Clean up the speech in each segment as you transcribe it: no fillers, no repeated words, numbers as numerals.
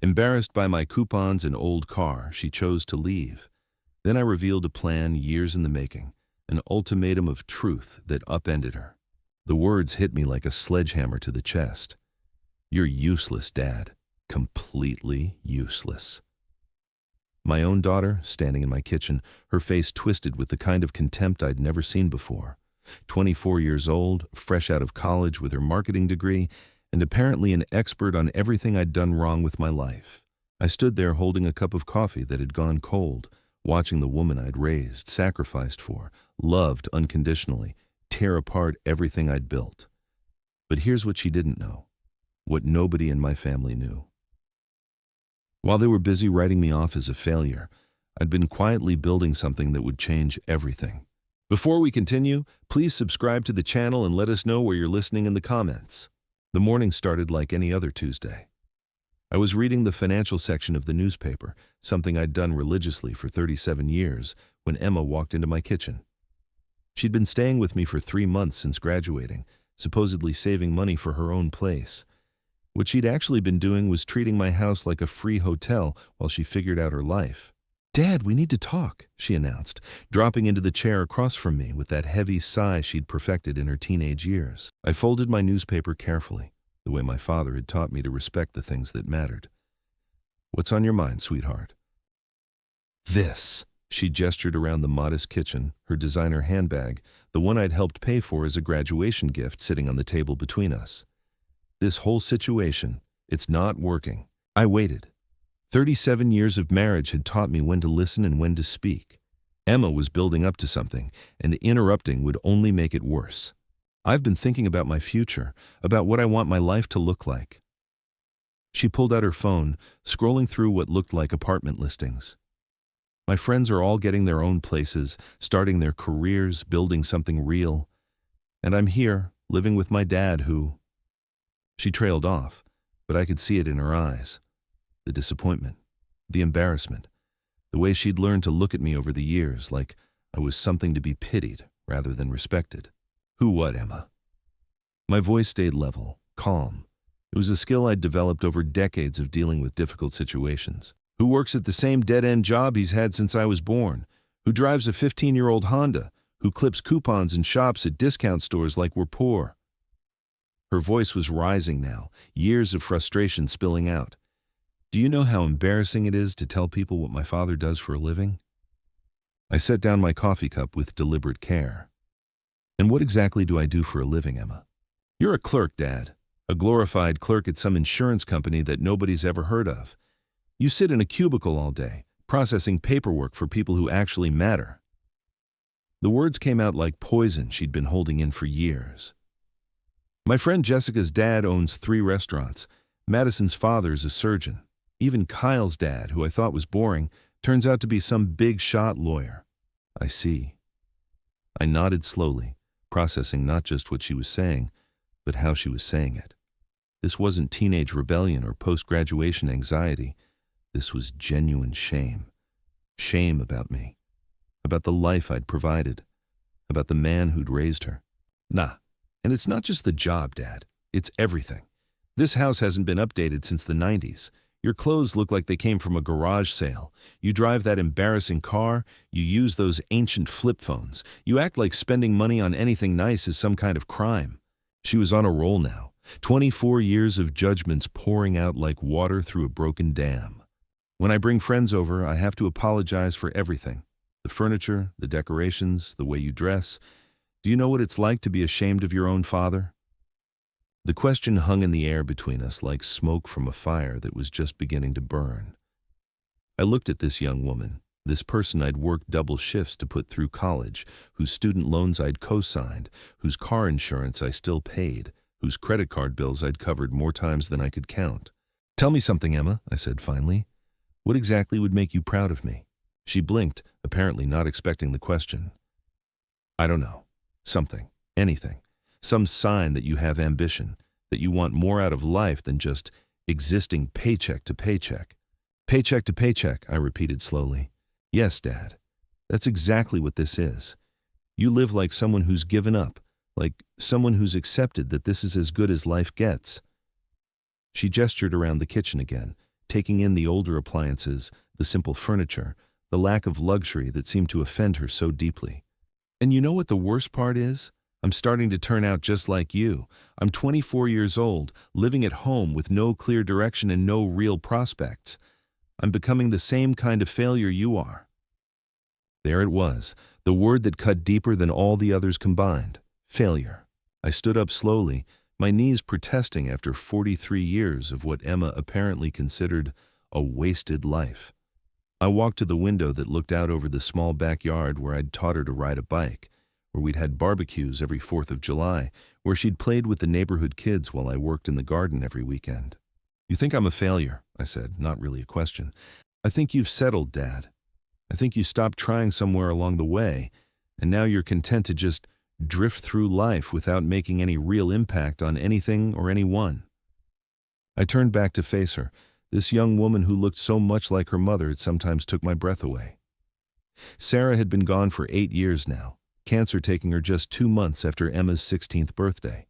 Embarrassed by my coupons and old car, she chose to leave. Then I revealed a plan years in the making, an ultimatum of truth that upended her. The words hit me like a sledgehammer to the chest. You're useless, Dad. Completely useless. My own daughter, standing in my kitchen, her face twisted with the kind of contempt I'd never seen before. 24 years old, fresh out of college with her marketing degree, and apparently an expert on everything I'd done wrong with my life. I stood there holding a cup of coffee that had gone cold, watching the woman I'd raised, sacrificed for, loved unconditionally, tear apart everything I'd built. But here's what she didn't know, what nobody in my family knew. While they were busy writing me off as a failure, I'd been quietly building something that would change everything. Before we continue, please subscribe to the channel and let us know where you're listening in the comments. The morning started like any other Tuesday. I was reading the financial section of the newspaper, something I'd done religiously for 37 years, when Emma walked into my kitchen. She'd been staying with me for 3 months since graduating, supposedly saving money for her own place. What she'd actually been doing was treating my house like a free hotel while she figured out her life. "Dad, we need to talk," she announced, dropping into the chair across from me with that heavy sigh she'd perfected in her teenage years. I folded my newspaper carefully, the way my father had taught me to respect the things that mattered. "What's on your mind, sweetheart?" "This." She gestured around the modest kitchen, her designer handbag, the one I'd helped pay for as a graduation gift, sitting on the table between us. "This whole situation, it's not working." I waited. 37 years of marriage had taught me when to listen and when to speak. Emma was building up to something, and interrupting would only make it worse. "I've been thinking about my future, about what I want my life to look like." She pulled out her phone, scrolling through what looked like apartment listings. "My friends are all getting their own places, starting their careers, building something real. And I'm here, living with my dad who—" She trailed off, but I could see it in her eyes. The disappointment, the embarrassment, the way she'd learned to look at me over the years like I was something to be pitied rather than respected. "Who what, Emma?" My voice stayed level, calm. It was a skill I'd developed over decades of dealing with difficult situations. "Who works at the same dead-end job he's had since I was born? Who drives a 15-year-old Honda? Who clips coupons and shops at discount stores like we're poor?" Her voice was rising now, years of frustration spilling out. "Do you know how embarrassing it is to tell people what my father does for a living?" I set down my coffee cup with deliberate care. "And what exactly do I do for a living, Emma?" "You're a clerk, Dad. A glorified clerk at some insurance company that nobody's ever heard of. You sit in a cubicle all day, processing paperwork for people who actually matter." The words came out like poison she'd been holding in for years. "My friend Jessica's dad owns 3 restaurants. Madison's father's a surgeon. Even Kyle's dad, who I thought was boring, turns out to be some big-shot lawyer." "I see." I nodded slowly, processing not just what she was saying, but how she was saying it. This wasn't teenage rebellion or post-graduation anxiety. This was genuine shame. Shame about me, about the life I'd provided, about the man who'd raised her. "Nah. And it's not just the job, Dad. It's everything. This house hasn't been updated since the 90s. Your clothes look like they came from a garage sale. You drive that embarrassing car. You use those ancient flip phones. You act like spending money on anything nice is some kind of crime." She was on a roll now. 24 years of judgments pouring out like water through a broken dam. "When I bring friends over, I have to apologize for everything. The furniture, the decorations, the way you dress. Do you know what it's like to be ashamed of your own father?" The question hung in the air between us like smoke from a fire that was just beginning to burn. I looked at this young woman, this person I'd worked double shifts to put through college, whose student loans I'd co-signed, whose car insurance I still paid, whose credit card bills I'd covered more times than I could count. "Tell me something, Emma," I said finally. "What exactly would make you proud of me?" She blinked, apparently not expecting the question. "I don't know. Something. Anything. Some sign that you have ambition, that you want more out of life than just existing paycheck to paycheck." "Paycheck to paycheck," I repeated slowly. "Yes, Dad. That's exactly what this is. You live like someone who's given up, like someone who's accepted that this is as good as life gets." She gestured around the kitchen again, taking in the older appliances, the simple furniture, the lack of luxury that seemed to offend her so deeply. And you know what the worst part is? I'm starting to turn out just like you. I'm 24 years old, living at home with no clear direction and no real prospects. I'm becoming the same kind of failure you are. There it was, the word that cut deeper than all the others combined. Failure. I stood up slowly, my knees protesting after 43 years of what Emma apparently considered a wasted life. I walked to the window that looked out over the small backyard where I'd taught her to ride a bike, where we'd had barbecues every 4th of July, where she'd played with the neighborhood kids while I worked in the garden every weekend. "You think I'm a failure," I said, not really a question. "I think you've settled, Dad. I think you stopped trying somewhere along the way, and now you're content to just drift through life without making any real impact on anything or anyone." I turned back to face her, this young woman who looked so much like her mother it sometimes took my breath away. Sarah had been gone for 8 years now, cancer taking her just 2 months after Emma's 16th birthday.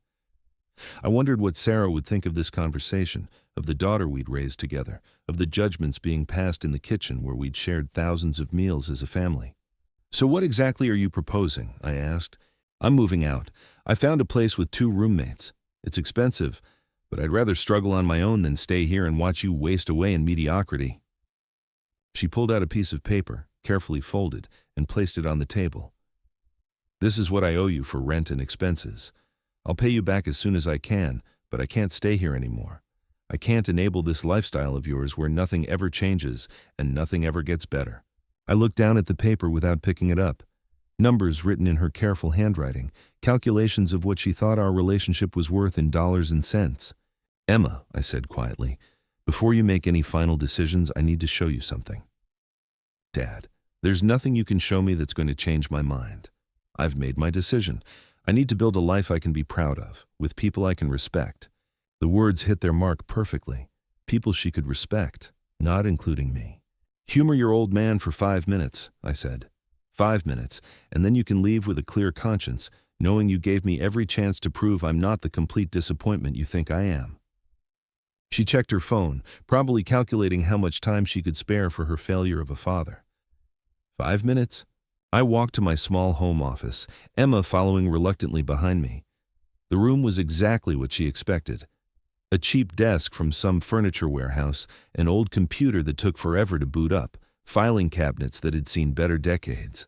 I wondered what Sarah would think of this conversation, of the daughter we'd raised together, of the judgments being passed in the kitchen where we'd shared thousands of meals as a family. "So what exactly are you proposing?" I asked. "I'm moving out. I found a place with 2 roommates. It's expensive, but I'd rather struggle on my own than stay here and watch you waste away in mediocrity." She pulled out a piece of paper, carefully folded, and placed it on the table. "This is what I owe you for rent and expenses. I'll pay you back as soon as I can, but I can't stay here anymore. I can't enable this lifestyle of yours where nothing ever changes and nothing ever gets better." I looked down at the paper without picking it up. Numbers written in her careful handwriting, calculations of what she thought our relationship was worth in dollars and cents. "Emma," I said quietly, "before you make any final decisions, I need to show you something." "Dad, there's nothing you can show me that's going to change my mind. I've made my decision. I need to build a life I can be proud of, with people I can respect." The words hit their mark perfectly. People she could respect, not including me. "Humor your old man for 5 minutes," I said. 5 minutes, and then you can leave with a clear conscience, knowing you gave me every chance to prove I'm not the complete disappointment you think I am." She checked her phone, probably calculating how much time she could spare for her failure of a father. 5 minutes? I walked to my small home office, Emma following reluctantly behind me. The room was exactly what she expected. A cheap desk from some furniture warehouse, an old computer that took forever to boot up, filing cabinets that had seen better decades.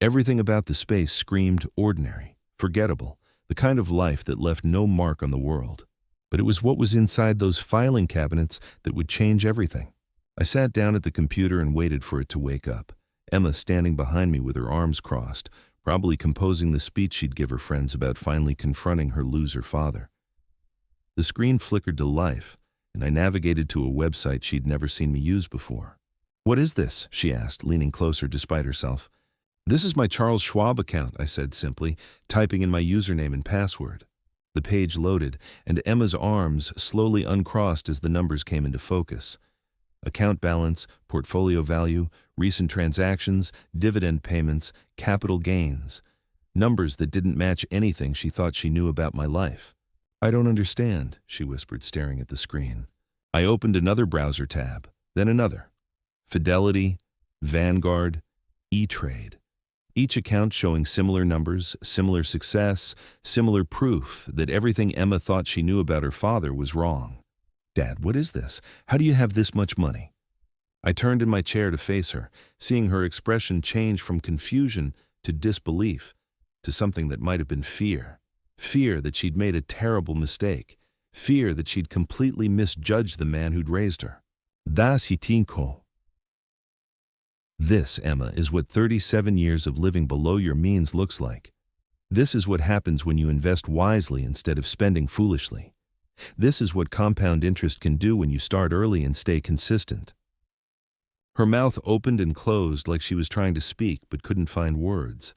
Everything about the space screamed ordinary, forgettable, the kind of life that left no mark on the world. But it was what was inside those filing cabinets that would change everything. I sat down at the computer and waited for it to wake up, Emma standing behind me with her arms crossed, probably composing the speech she'd give her friends about finally confronting her loser father. The screen flickered to life, and I navigated to a website she'd never seen me use before. "What is this?" she asked, leaning closer despite herself. "This is my Charles Schwab account," I said simply, typing in my username and password. The page loaded, and Emma's arms slowly uncrossed as the numbers came into focus. Account balance, portfolio value, recent transactions, dividend payments, capital gains. Numbers that didn't match anything she thought she knew about my life. "I don't understand," she whispered, staring at the screen. I opened another browser tab, then another. Fidelity, Vanguard, E-Trade. Each account showing similar numbers, similar success, similar proof that everything Emma thought she knew about her father was wrong. "Dad, what is this? How do you have this much money?" I turned in my chair to face her, seeing her expression change from confusion to disbelief, to something that might have been fear. Fear that she'd made a terrible mistake. Fear that she'd completely misjudged the man who'd raised her. "Das hitinko." This, Emma, is what 37 years of living below your means looks like. This is what happens when you invest wisely instead of spending foolishly. This is what compound interest can do when you start early and stay consistent. Her mouth opened and closed like she was trying to speak but couldn't find words.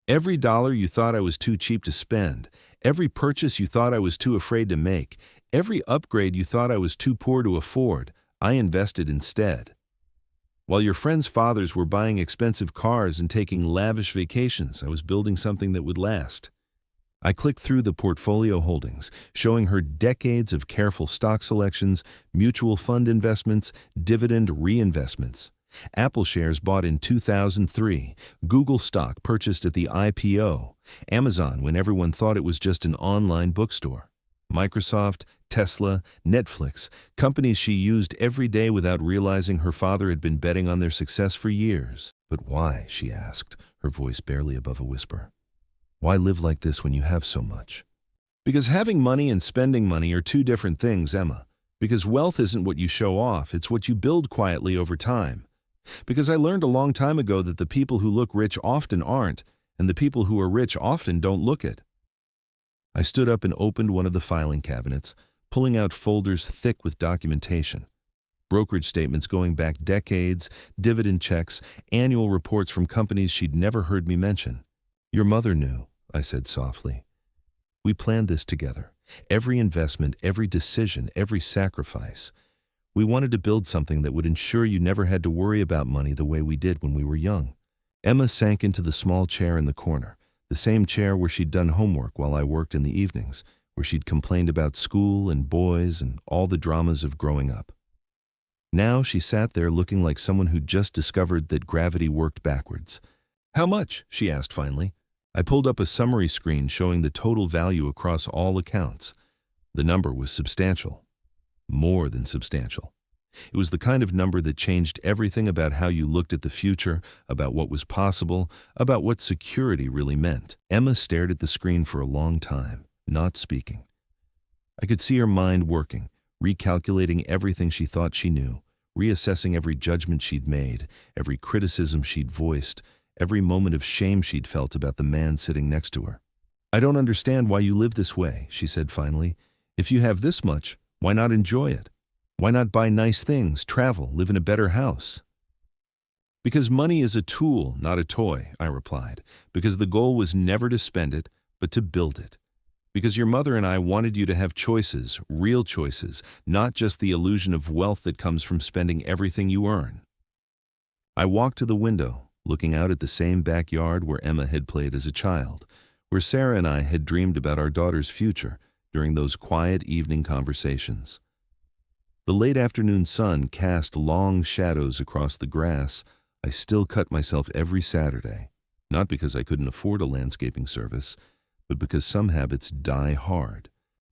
"Every dollar you thought I was too cheap to spend, every purchase you thought I was too afraid to make, every upgrade you thought I was too poor to afford, I invested instead. While your friends' fathers were buying expensive cars and taking lavish vacations, I was building something that would last. I clicked through the portfolio holdings, showing her decades of careful stock selections, mutual fund investments, dividend reinvestments. Apple shares bought in 2003, Google stock purchased at the IPO, Amazon when everyone thought it was just an online bookstore. Microsoft, Tesla, Netflix, companies she used every day without realizing her father had been betting on their success for years. But why, she asked, her voice barely above a whisper. Why live like this when you have so much? Because having money and spending money are two different things, Emma. Because wealth isn't what you show off, it's what you build quietly over time. Because I learned a long time ago that the people who look rich often aren't, and the people who are rich often don't look it. I stood up and opened one of the filing cabinets, pulling out folders thick with documentation. Brokerage statements going back decades, dividend checks, annual reports from companies she'd never heard me mention. Your mother knew, I said softly. We planned this together. Every investment, every decision, every sacrifice. We wanted to build something that would ensure you never had to worry about money the way we did when we were young. Emma sank into the small chair in the corner, the same chair where she'd done homework while I worked in the evenings, where she'd complained about school and boys and all the dramas of growing up. Now she sat there looking like someone who'd just discovered that gravity worked backwards. How much? She asked finally. I pulled up a summary screen showing the total value across all accounts. The number was substantial. More than substantial. It was the kind of number that changed everything about how you looked at the future, about what was possible, about what security really meant. Emma stared at the screen for a long time, not speaking. I could see her mind working, recalculating everything she thought she knew, reassessing every judgment she'd made, every criticism she'd voiced, every moment of shame she'd felt about the man sitting next to her. I don't understand why you live this way, she said finally. If you have this much, why not enjoy it? Why not buy nice things, travel, live in a better house? Because money is a tool, not a toy, I replied. Because the goal was never to spend it, but to build it. Because your mother and I wanted you to have choices, real choices, not just the illusion of wealth that comes from spending everything you earn. I walked to the window, looking out at the same backyard where Emma had played as a child, where Sarah and I had dreamed about our daughter's future during those quiet evening conversations. The late afternoon sun cast long shadows across the grass. I still cut myself every Saturday, not because I couldn't afford a landscaping service, but because some habits die hard.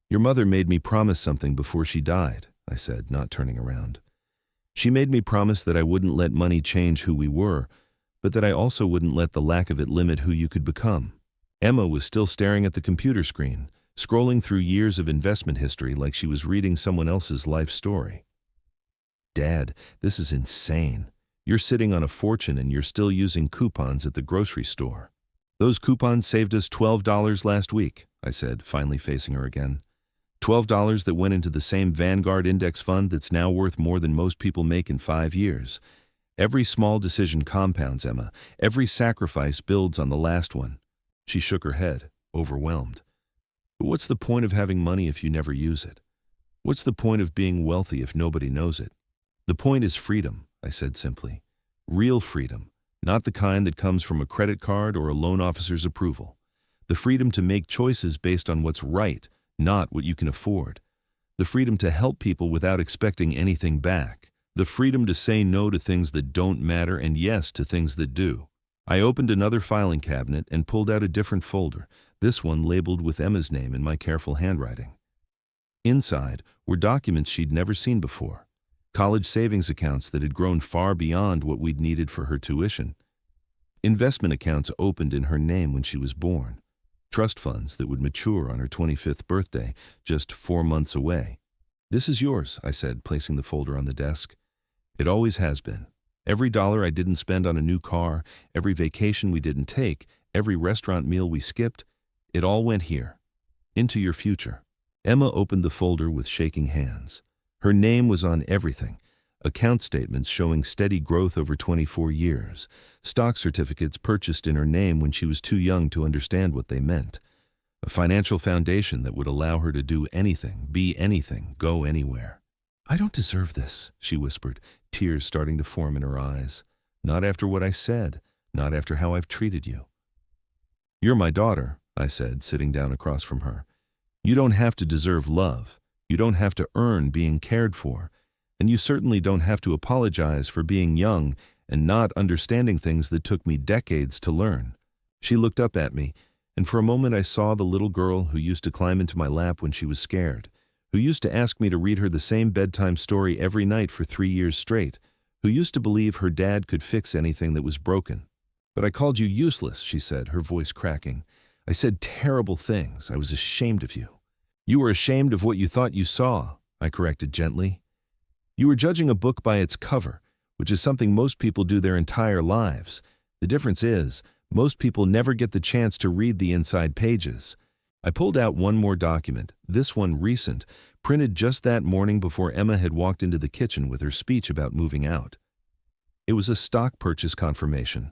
Your mother made me promise something before she died, I said, not turning around. She made me promise that I wouldn't let money change who we were, but that I also wouldn't let the lack of it limit who you could become. Emma was still staring at the computer screen, scrolling through years of investment history like she was reading someone else's life story. Dad, this is insane. You're sitting on a fortune and you're still using coupons at the grocery store. Those coupons saved us $12 last week, I said, finally facing her again. $12 that went into the same Vanguard index fund that's now worth more than most people make in 5 years. Every small decision compounds, Emma. Every sacrifice builds on the last one. She shook her head, overwhelmed. But what's the point of having money if you never use it? What's the point of being wealthy if nobody knows it? The point is freedom, I said simply. Real freedom, not the kind that comes from a credit card or a loan officer's approval. The freedom to make choices based on what's right, not what you can afford. The freedom to help people without expecting anything back. The freedom to say no to things that don't matter and yes to things that do. I opened another filing cabinet and pulled out a different folder, this one labeled with Emma's name in my careful handwriting. Inside were documents she'd never seen before. College savings accounts that had grown far beyond what we'd needed for her tuition. Investment accounts opened in her name when she was born. Trust funds that would mature on her 25th birthday, just 4 months away. This is yours, I said, placing the folder on the desk. It always has been. Every dollar I didn't spend on a new car, every vacation we didn't take, every restaurant meal we skipped, it all went here. Into your future. Emma opened the folder with shaking hands. Her name was on everything. Account statements showing steady growth over 24 years. Stock certificates purchased in her name when she was too young to understand what they meant. A financial foundation that would allow her to do anything, be anything, go anywhere. I don't deserve this, she whispered, tears starting to form in her eyes. Not after what I said, not after how I've treated you. You're my daughter, I said, sitting down across from her. You don't have to deserve love. You don't have to earn being cared for. And you certainly don't have to apologize for being young and not understanding things that took me decades to learn. She looked up at me, and for a moment I saw the little girl who used to climb into my lap when she was scared, who used to ask me to read her the same bedtime story every night for 3 years straight, who used to believe her dad could fix anything that was broken. But I called you useless, she said, her voice cracking. I said terrible things. I was ashamed of you. You were ashamed of what you thought you saw, I corrected gently. You were judging a book by its cover, which is something most people do their entire lives. The difference is, most people never get the chance to read the inside pages. I pulled out one more document, this one recent, printed just that morning before Emma had walked into the kitchen with her speech about moving out. It was a stock purchase confirmation.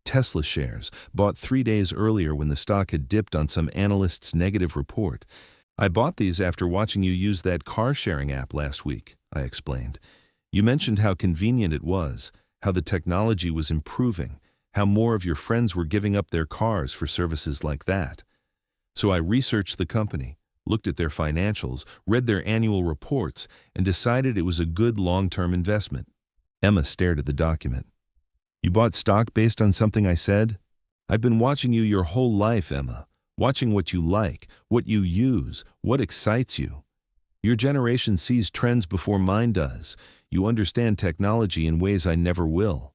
Tesla shares, bought 3 days earlier when the stock had dipped on some analyst's negative report. I bought these after watching you use that car-sharing app last week, I explained. You mentioned how convenient it was, how the technology was improving, how more of your friends were giving up their cars for services like that. So I researched the company, looked at their financials, read their annual reports, and decided it was a good long-term investment. Emma stared at the document. You bought stock based on something I said? I've been watching you your whole life, Emma. Watching what you like, what you use, what excites you. Your generation sees trends before mine does. You understand technology in ways I never will.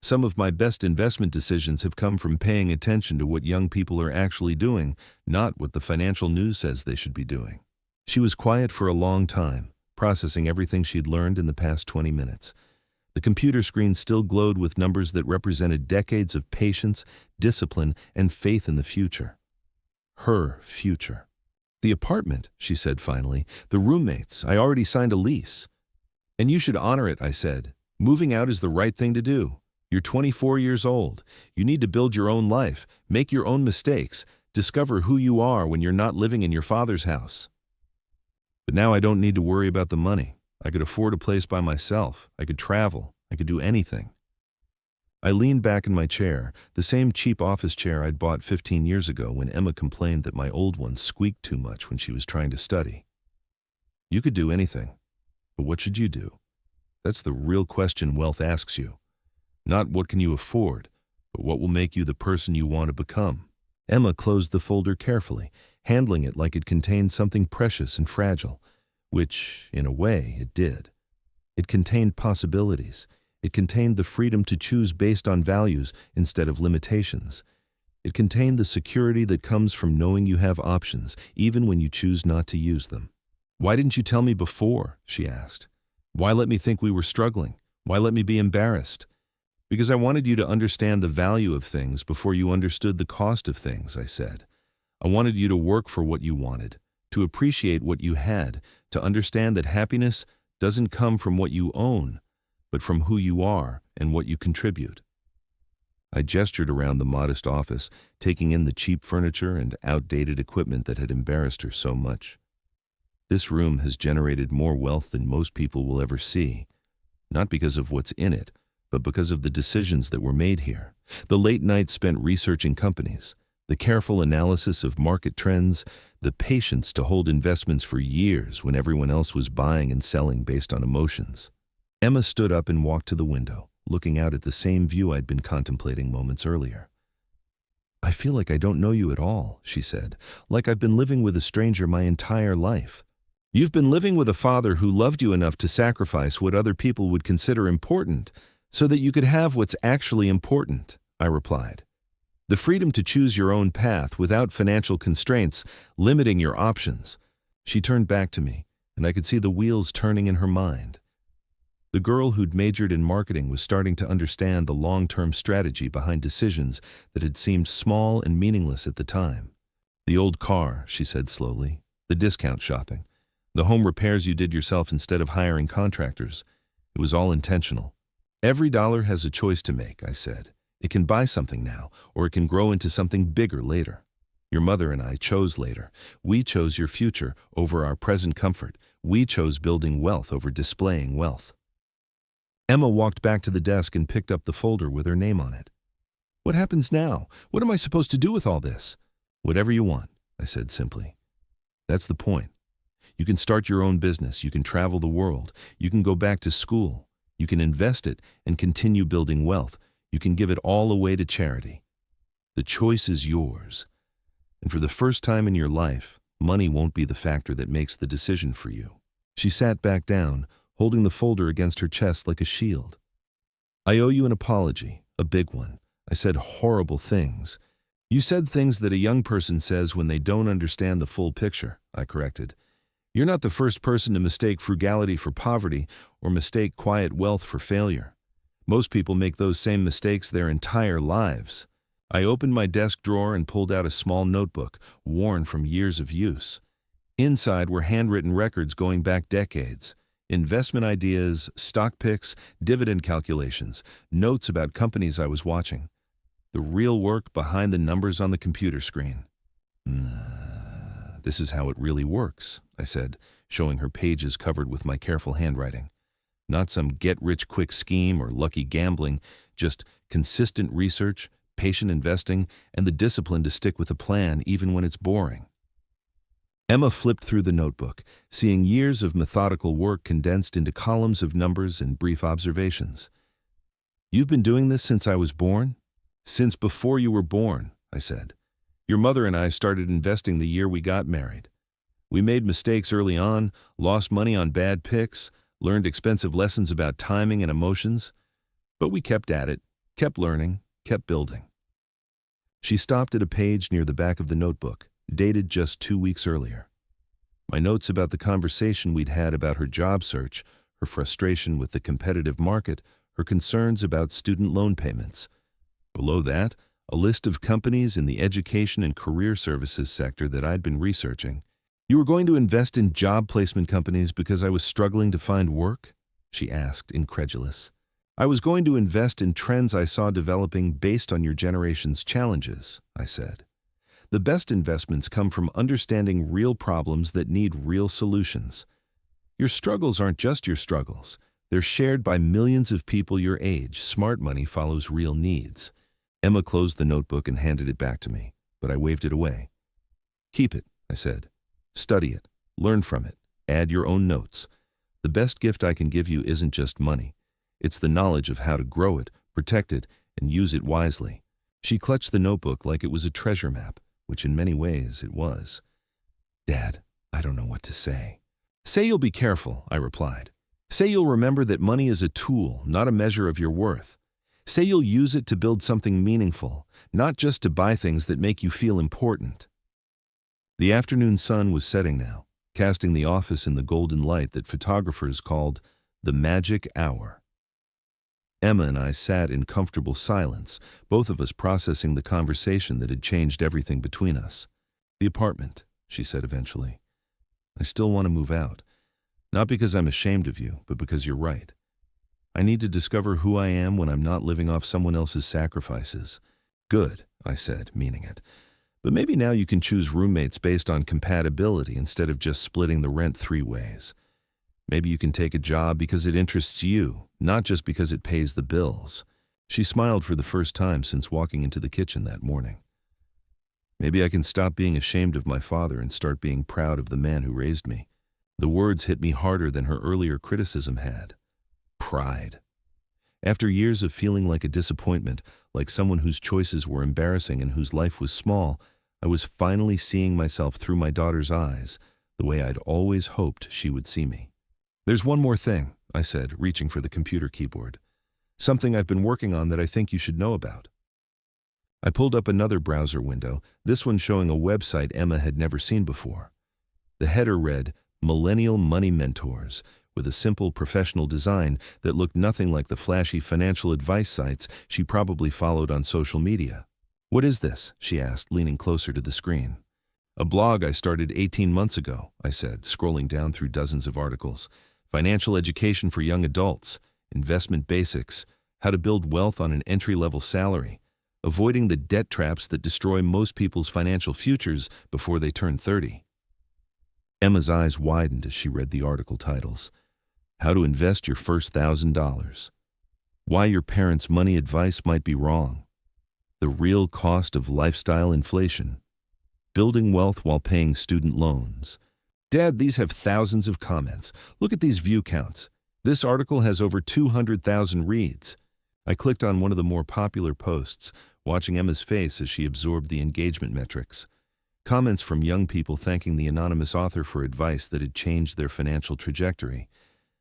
Some of my best investment decisions have come from paying attention to what young people are actually doing, not what the financial news says they should be doing. She was quiet for a long time, processing everything she'd learned in the past 20 minutes. The computer screen still glowed with numbers that represented decades of patience, discipline, and faith in the future. Her future. The apartment, she said finally. The roommates. I already signed a lease. And you should honor it, I said. Moving out is the right thing to do. You're 24 years old. You need to build your own life, make your own mistakes, discover who you are when you're not living in your father's house. But now I don't need to worry about the money. I could afford a place by myself. I could travel. I could do anything. I leaned back in my chair, the same cheap office chair I'd bought 15 years ago when Emma complained that my old one squeaked too much when she was trying to study. You could do anything, but what should you do? That's the real question wealth asks you. Not what can you afford, but what will make you the person you want to become. Emma closed the folder carefully, handling it like it contained something precious and fragile, which, in a way, it did. It contained possibilities. It contained the freedom to choose based on values instead of limitations. It contained the security that comes from knowing you have options, even when you choose not to use them. Why didn't you tell me before? She asked. Why let me think we were struggling? Why let me be embarrassed? Because I wanted you to understand the value of things before you understood the cost of things, I said. I wanted you to work for what you wanted, to appreciate what you had, to understand that happiness doesn't come from what you own, but from who you are and what you contribute. I gestured around the modest office, taking in the cheap furniture and outdated equipment that had embarrassed her so much. This room has generated more wealth than most people will ever see, not because of what's in it, but because of the decisions that were made here. The late nights spent researching companies, the careful analysis of market trends, the patience to hold investments for years when everyone else was buying and selling based on emotions. Emma stood up and walked to the window, looking out at the same view I'd been contemplating moments earlier. I feel like I don't know you at all, she said, like I've been living with a stranger my entire life. You've been living with a father who loved you enough to sacrifice what other people would consider important so that you could have what's actually important, I replied. The freedom to choose your own path without financial constraints, limiting your options. She turned back to me, and I could see the wheels turning in her mind. The girl who'd majored in marketing was starting to understand the long-term strategy behind decisions that had seemed small and meaningless at the time. The old car, she said slowly, the discount shopping, the home repairs you did yourself instead of hiring contractors. It was all intentional. Every dollar has a choice to make, I said. It can buy something now, or it can grow into something bigger later. Your mother and I chose later. We chose your future over our present comfort. We chose building wealth over displaying wealth. Emma walked back to the desk and picked up the folder with her name on it. What happens now? What am I supposed to do with all this? Whatever you want, I said simply. That's the point. You can start your own business, you can travel the world, you can go back to school, you can invest it and continue building wealth, you can give it all away to charity. The choice is yours. And for the first time in your life, money won't be the factor that makes the decision for you. She sat back down, holding the folder against her chest like a shield. I owe you an apology, a big one. I said horrible things. You said things that a young person says when they don't understand the full picture, I corrected. You're not the first person to mistake frugality for poverty or mistake quiet wealth for failure. Most people make those same mistakes their entire lives. I opened my desk drawer and pulled out a small notebook, worn from years of use. Inside were handwritten records going back decades. Investment ideas, stock picks, dividend calculations, notes about companies I was watching. The real work behind the numbers on the computer screen. This is how it really works, I said, showing her pages covered with my careful handwriting. Not some get-rich-quick scheme or lucky gambling, just consistent research, patient investing, and the discipline to stick with a plan even when it's boring. Emma flipped through the notebook, seeing years of methodical work condensed into columns of numbers and brief observations. You've been doing this since I was born? Since before you were born, I said. Your mother and I started investing the year we got married. We made mistakes early on, lost money on bad picks, learned expensive lessons about timing and emotions, but we kept at it, kept learning, kept building. She stopped at a page near the back of the notebook, dated just 2 weeks earlier. My notes about the conversation we'd had about her job search, her frustration with the competitive market, her concerns about student loan payments. Below that, a list of companies in the education and career services sector that I'd been researching. You were going to invest in job placement companies because I was struggling to find work? She asked, incredulous. I was going to invest in trends I saw developing based on your generation's challenges, I said. The best investments come from understanding real problems that need real solutions. Your struggles aren't just your struggles. They're shared by millions of people your age. Smart money follows real needs. Emma closed the notebook and handed it back to me, but I waved it away. Keep it, I said. Study it. Learn from it. Add your own notes. The best gift I can give you isn't just money. It's the knowledge of how to grow it, protect it, and use it wisely. She clutched the notebook like it was a treasure map, which in many ways it was. Dad, I don't know what to say. Say you'll be careful, I replied. Say you'll remember that money is a tool, not a measure of your worth. Say you'll use it to build something meaningful, not just to buy things that make you feel important. The afternoon sun was setting now, casting the office in the golden light that photographers called the magic hour. Emma and I sat in comfortable silence, both of us processing the conversation that had changed everything between us. The apartment, she said eventually. I still want to move out. Not because I'm ashamed of you, but because you're right. I need to discover who I am when I'm not living off someone else's sacrifices. Good, I said, meaning it. But maybe now you can choose roommates based on compatibility instead of just splitting the rent 3 ways. Maybe you can take a job because it interests you, not just because it pays the bills. She smiled for the first time since walking into the kitchen that morning. Maybe I can stop being ashamed of my father and start being proud of the man who raised me. The words hit me harder than her earlier criticism had. Pride. After years of feeling like a disappointment, like someone whose choices were embarrassing and whose life was small, I was finally seeing myself through my daughter's eyes, the way I'd always hoped she would see me. There's one more thing, I said, reaching for the computer keyboard. Something I've been working on that I think you should know about. I pulled up another browser window, this one showing a website Emma had never seen before. The header read, Millennial Money Mentors, with a simple professional design that looked nothing like the flashy financial advice sites she probably followed on social media. What is this? She asked, leaning closer to the screen. A blog I started 18 months ago, I said, scrolling down through dozens of articles. Financial education for young adults, investment basics, how to build wealth on an entry-level salary, avoiding the debt traps that destroy most people's financial futures before they turn 30. Emma's eyes widened as she read the article titles. How to invest your first $1,000. Why your parents' money advice might be wrong. The real cost of lifestyle inflation. Building wealth while paying student loans. Dad, these have thousands of comments. Look at these view counts. This article has over 200,000 reads. I clicked on one of the more popular posts, watching Emma's face as she absorbed the engagement metrics. Comments from young people thanking the anonymous author for advice that had changed their financial trajectory.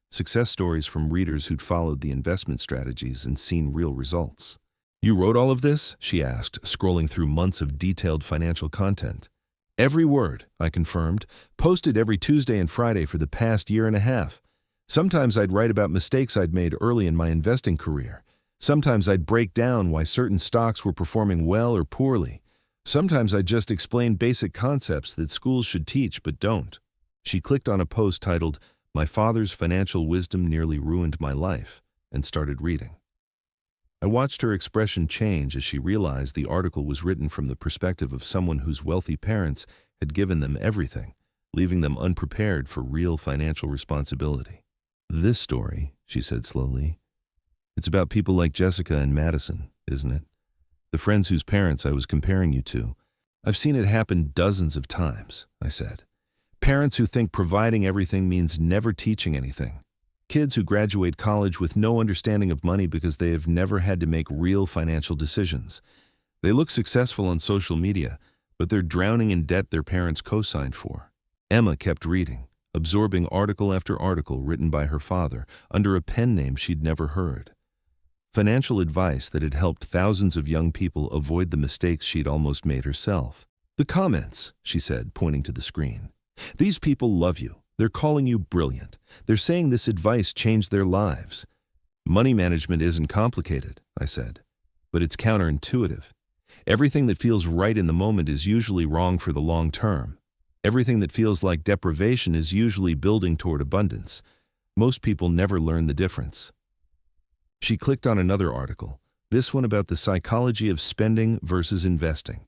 Success stories from readers who'd followed the investment strategies and seen real results. You wrote all of this? She asked, scrolling through months of detailed financial content. Every word, I confirmed, posted every Tuesday and Friday for the past year and a half. Sometimes I'd write about mistakes I'd made early in my investing career. Sometimes I'd break down why certain stocks were performing well or poorly. Sometimes I'd just explain basic concepts that schools should teach but don't. She clicked on a post titled, "My Father's Financial Wisdom Nearly Ruined My Life," and started reading. I watched her expression change as she realized the article was written from the perspective of someone whose wealthy parents had given them everything, leaving them unprepared for real financial responsibility. "This story," she said slowly, "it's about people like Jessica and Madison, isn't it? The friends whose parents I was comparing you to. I've seen it happen dozens of times," I said. "Parents who think providing everything means never teaching anything. Kids who graduate college with no understanding of money because they have never had to make real financial decisions. They look successful on social media, but they're drowning in debt their parents co-signed for." Emma kept reading, absorbing article after article written by her father under a pen name she'd never heard. Financial advice that had helped thousands of young people avoid the mistakes she'd almost made herself. "The comments," she said, pointing to the screen. "These people love you. They're calling you brilliant. They're saying this advice changed their lives." "Money management isn't complicated," I said, "but it's counterintuitive. Everything that feels right in the moment is usually wrong for the long term. Everything that feels like deprivation is usually building toward abundance. Most people never learn the difference." She clicked on another article, this one about the psychology of spending versus investing.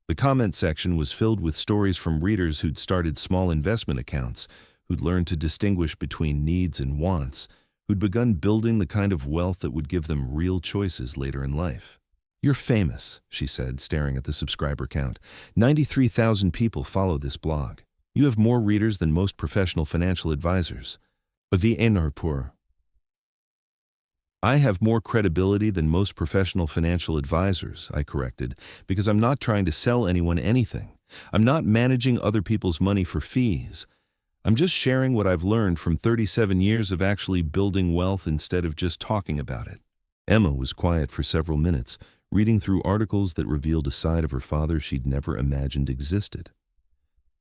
The comment section was filled with stories from readers who'd started small investment accounts, who'd learned to distinguish between needs and wants, who'd begun building the kind of wealth that would give them real choices later in life. "You're famous," she said, staring at the subscriber count. 93,000 people follow this blog. You have more readers than most professional financial advisors. I have more credibility than most professional financial advisors, I corrected, because I'm not trying to sell anyone anything. I'm not managing other people's money for fees. I'm just sharing what I've learned from 37 years of actually building wealth instead of just talking about it. Emma was quiet for several minutes, reading through articles that revealed a side of her father she'd never imagined existed.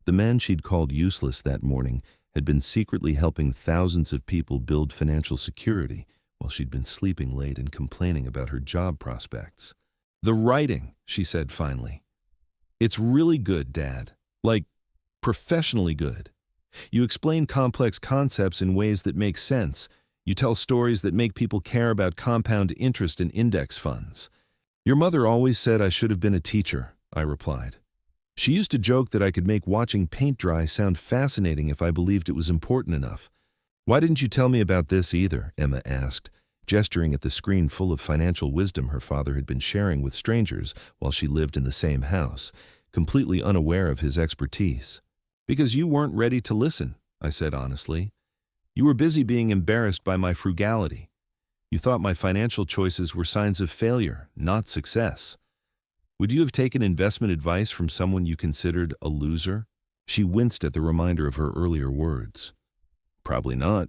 The man she'd called useless that morning had been secretly helping thousands of people build financial security, while she'd been sleeping late and complaining about her job prospects. "The writing," she said finally. "It's really good, Dad. Like, professionally good. You explain complex concepts in ways that make sense. You tell stories that make people care about compound interest and index funds." "Your mother always said I should have been a teacher," I replied. "She used to joke that I could make watching paint dry sound fascinating if I believed it was important enough." "Why didn't you tell me about this either?" Emma asked, gesturing at the screen full of financial wisdom her father had been sharing with strangers while she lived in the same house, completely unaware of his expertise. "Because you weren't ready to listen," I said honestly. "You were busy being embarrassed by my frugality. You thought my financial choices were signs of failure, not success. Would you have taken investment advice from someone you considered a loser?" She winced at the reminder of her earlier words. "Probably not."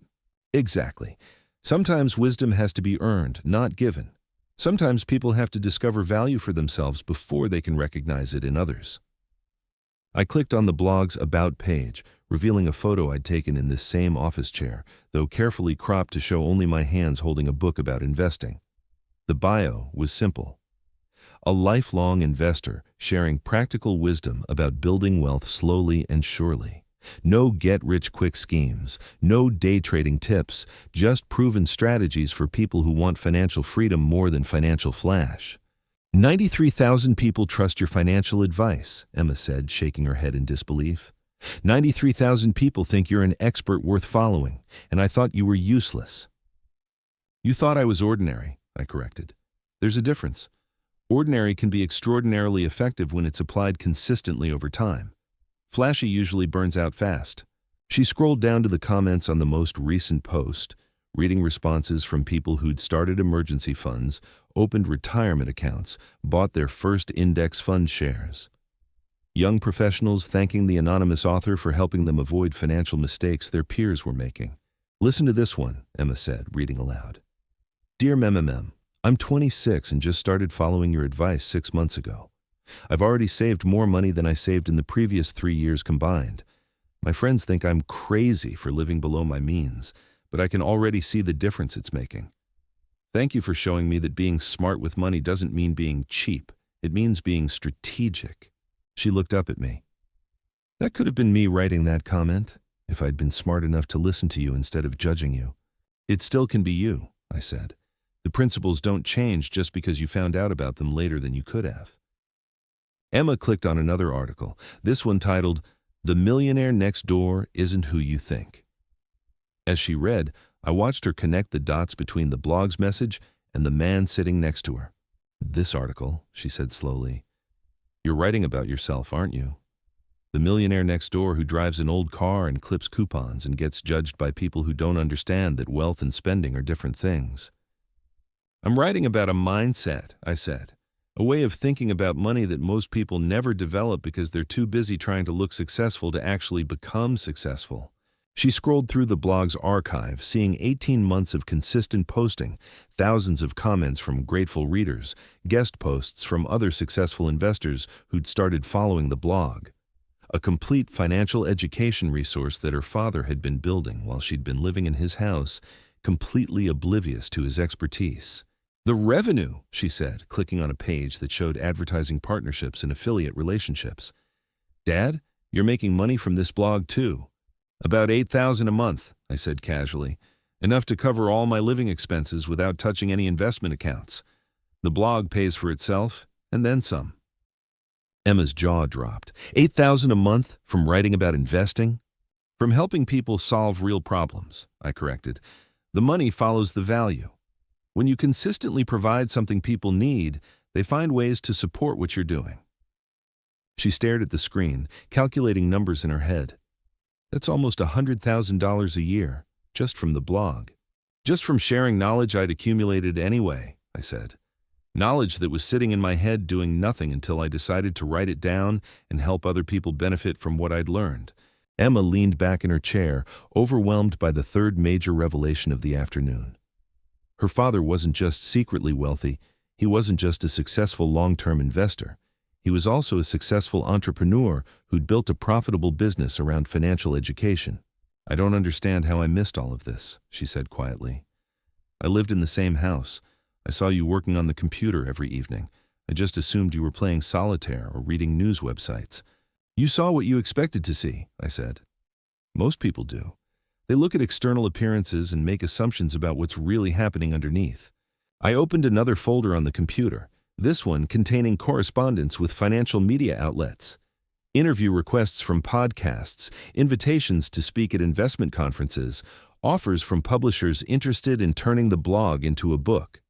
"Exactly. Sometimes wisdom has to be earned, not given. Sometimes people have to discover value for themselves before they can recognize it in others." I clicked on the blog's About page, revealing a photo I'd taken in this same office chair, though carefully cropped to show only my hands holding a book about investing. The bio was simple. A lifelong investor sharing practical wisdom about building wealth slowly and surely. No get-rich-quick schemes, no day trading tips, just proven strategies for people who want financial freedom more than financial flash. 93,000 people trust your financial advice," Emma said, shaking her head in disbelief. 93,000 people think you're an expert worth following, and I thought you were useless." "You thought I was ordinary," I corrected. "There's a difference. Ordinary can be extraordinarily effective when it's applied consistently over time. Flashy usually burns out fast. She scrolled down to the comments on the most recent post, reading responses from people who'd started emergency funds, opened retirement accounts, bought their first index fund shares. Young professionals thanking the anonymous author for helping them avoid financial mistakes their peers were making. "Listen to this one," Emma said, reading aloud. "Dear Mem, I'm 26 and just started following your advice 6 months ago. I've already saved more money than I saved in the previous 3 years combined. My friends think I'm crazy for living below my means, but I can already see the difference it's making. Thank you for showing me that being smart with money doesn't mean being cheap. It means being strategic." She looked up at me. "That could have been me writing that comment, if I'd been smart enough to listen to you instead of judging you." "It still can be you," I said. "The principles don't change just because you found out about them later than you could have." Emma clicked on another article, this one titled, "The Millionaire Next Door Isn't Who You Think." As she read, I watched her connect the dots between the blog's message and the man sitting next to her. "This article," she said slowly. "You're writing about yourself, aren't you? The millionaire next door who drives an old car and clips coupons and gets judged by people who don't understand that wealth and spending are different things." "I'm writing about a mindset," I said. "A way of thinking about money that most people never develop because they're too busy trying to look successful to actually become successful." She scrolled through the blog's archive, seeing 18 months of consistent posting, thousands of comments from grateful readers, guest posts from other successful investors who'd started following the blog. A complete financial education resource that her father had been building while she'd been living in his house, completely oblivious to his expertise. "The revenue," she said, clicking on a page that showed advertising partnerships and affiliate relationships. "Dad, you're making money from this blog too." "About $8,000 a month," I said casually. "Enough to cover all my living expenses without touching any investment accounts. The blog pays for itself, and then some." Emma's jaw dropped. $8,000 a month from writing about investing? "From helping people solve real problems," I corrected. "The money follows the value. When you consistently provide something people need, they find ways to support what you're doing." She stared at the screen, calculating numbers in her head. "That's almost $100,000 a year, just from the blog. Just from sharing knowledge I'd accumulated anyway," I said. "Knowledge that was sitting in my head doing nothing until I decided to write it down and help other people benefit from what I'd learned." Emma leaned back in her chair, overwhelmed by the third major revelation of the afternoon. Her father wasn't just secretly wealthy, he wasn't just a successful long-term investor. He was also a successful entrepreneur who'd built a profitable business around financial education. "I don't understand how I missed all of this," she said quietly. "I lived in the same house. I saw you working on the computer every evening. I just assumed you were playing solitaire or reading news websites." "You saw what you expected to see," I said. "Most people do. They look at external appearances and make assumptions about what's really happening underneath." I opened another folder on the computer, this one containing correspondence with financial media outlets, interview requests from podcasts, invitations to speak at investment conferences, offers from publishers interested in turning the blog into a book.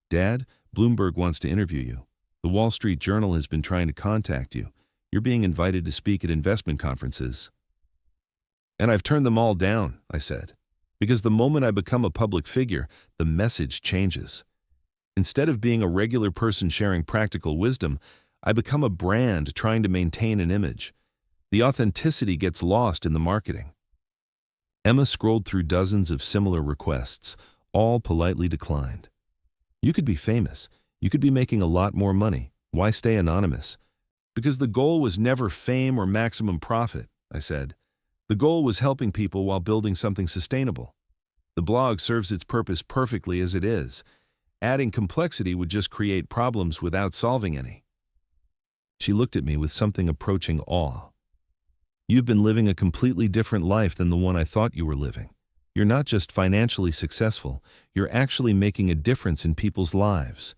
"Dad, Bloomberg wants to interview you. The Wall Street Journal has been trying to contact you. You're being invited to speak at investment conferences." "And I've turned them all down," I said, "because the moment I become a public figure, the message changes. Instead of being a regular person sharing practical wisdom, I become a brand trying to maintain an image. The authenticity gets lost in the marketing." Emma scrolled through dozens of similar requests, all politely declined. "You could be famous. You could be making a lot more money. Why stay anonymous?" "Because the goal was never fame or maximum profit," I said. "The goal was helping people while building something sustainable. The blog serves its purpose perfectly as it is. Adding complexity would just create problems without solving any." She looked at me with something approaching awe. "You've been living a completely different life than the one I thought you were living. You're not just financially successful, you're actually making a difference in people's lives."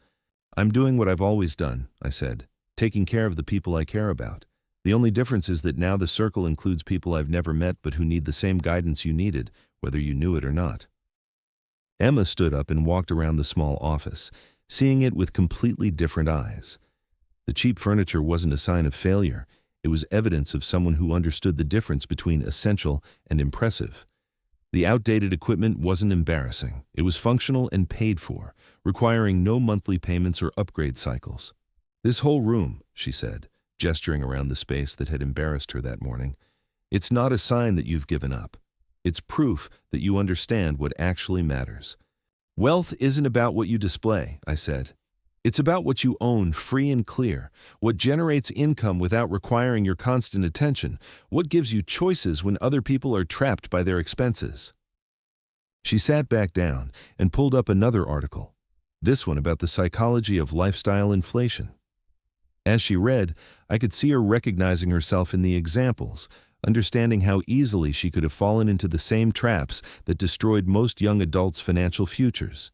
"I'm doing what I've always done," I said, "taking care of the people I care about. The only difference is that now the circle includes people I've never met but who need the same guidance you needed, whether you knew it or not." Emma stood up and walked around the small office. seeing it with completely different eyes. The cheap furniture wasn't a sign of failure. It was evidence of someone who understood the difference between essential and impressive. The outdated equipment wasn't embarrassing. It was functional and paid for, requiring no monthly payments or upgrade cycles. "This whole room," she said, gesturing around the space that had embarrassed her that morning, "it's not a sign that you've given up. It's proof that you understand what actually matters." "Wealth isn't about what you display," I said. "It's about what you own, free and clear, what generates income without requiring your constant attention, what gives you choices when other people are trapped by their expenses." She sat back down and pulled up another article, this one about the psychology of lifestyle inflation. As she read, I could see her recognizing herself in the examples, understanding how easily she could have fallen into the same traps that destroyed most young adults' financial futures.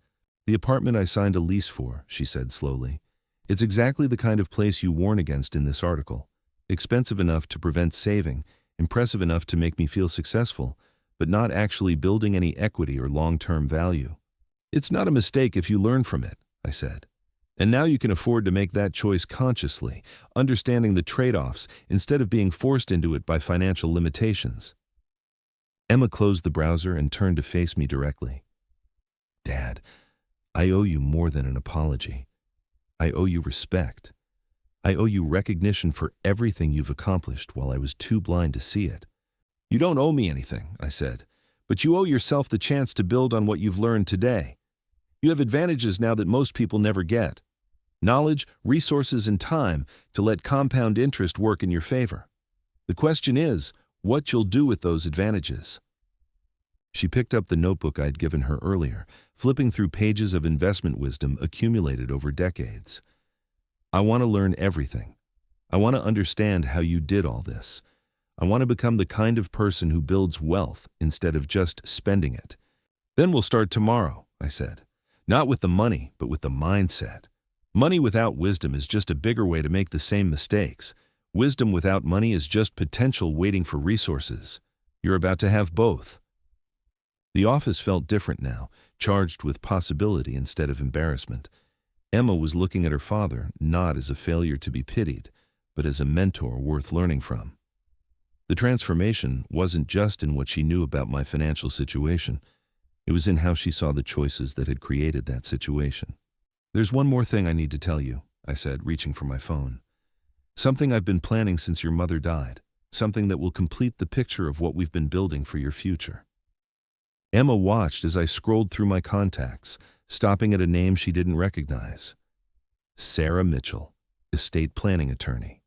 "The apartment I signed a lease for," she said slowly. "It's exactly the kind of place you warn against in this article. Expensive enough to prevent saving, impressive enough to make me feel successful, but not actually building any equity or long-term value." "It's not a mistake if you learn from it," I said. "And now you can afford to make that choice consciously, understanding the trade-offs instead of being forced into it by financial limitations." Emma closed the browser and turned to face me directly. "Dad, I owe you more than an apology. I owe you respect. I owe you recognition for everything you've accomplished while I was too blind to see it." "You don't owe me anything," I said, "but you owe yourself the chance to build on what you've learned today. You have advantages now that most people never get. Knowledge, resources, and time to let compound interest work in your favor. The question is, what you'll do with those advantages." She picked up the notebook I'd given her earlier, flipping through pages of investment wisdom accumulated over decades. "I want to learn everything. I want to understand how you did all this. I want to become the kind of person who builds wealth instead of just spending it." "Then we'll start tomorrow," I said. "Not with the money, but with the mindset. Money without wisdom is just a bigger way to make the same mistakes. Wisdom without money is just potential waiting for resources. You're about to have both." The office felt different now, charged with possibility instead of embarrassment. Emma was looking at her father not as a failure to be pitied, but as a mentor worth learning from. The transformation wasn't just in what she knew about my financial situation. It was in how she saw the choices that had created that situation. "There's one more thing I need to tell you," I said, reaching for my phone. "Something I've been planning since your mother died. Something that will complete the picture of what we've been building for your future." Emma watched as I scrolled through my contacts, stopping at a name she didn't recognize. Sarah Mitchell, estate planning attorney.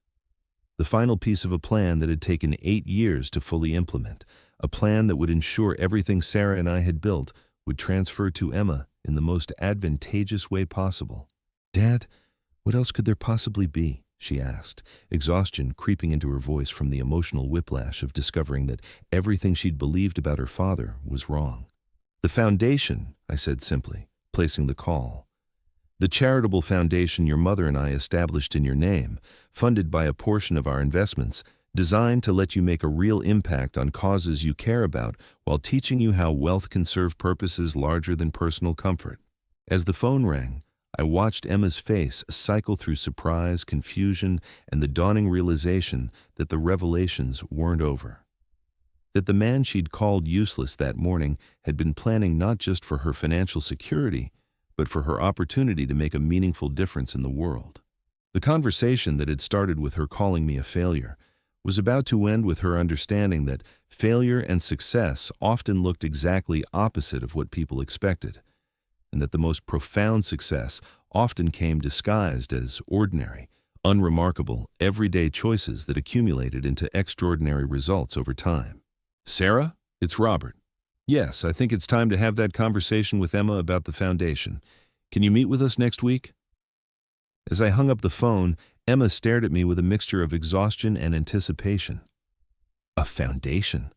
The final piece of a plan that had taken 8 years to fully implement, a plan that would ensure everything Sarah and I had built would transfer to Emma in the most advantageous way possible. "Dad, what else could there possibly be?" she asked, exhaustion creeping into her voice from the emotional whiplash of discovering that everything she'd believed about her father was wrong. "The foundation," I said simply, placing the call. "The charitable foundation your mother and I established in your name, funded by a portion of our investments, designed to let you make a real impact on causes you care about while teaching you how wealth can serve purposes larger than personal comfort." As the phone rang, I watched Emma's face cycle through surprise, confusion, and the dawning realization that the revelations weren't over. That the man she'd called useless that morning had been planning not just for her financial security, but for her opportunity to make a meaningful difference in the world. The conversation that had started with her calling me a failure was about to end with her understanding that failure and success often looked exactly opposite of what people expected, and that the most profound success often came disguised as ordinary, unremarkable, everyday choices that accumulated into extraordinary results over time. "Sarah, it's Robert. Yes, I think it's time to have that conversation with Emma about the foundation. Can you meet with us next week?" As I hung up the phone, Emma stared at me with a mixture of exhaustion and anticipation. "A foundation?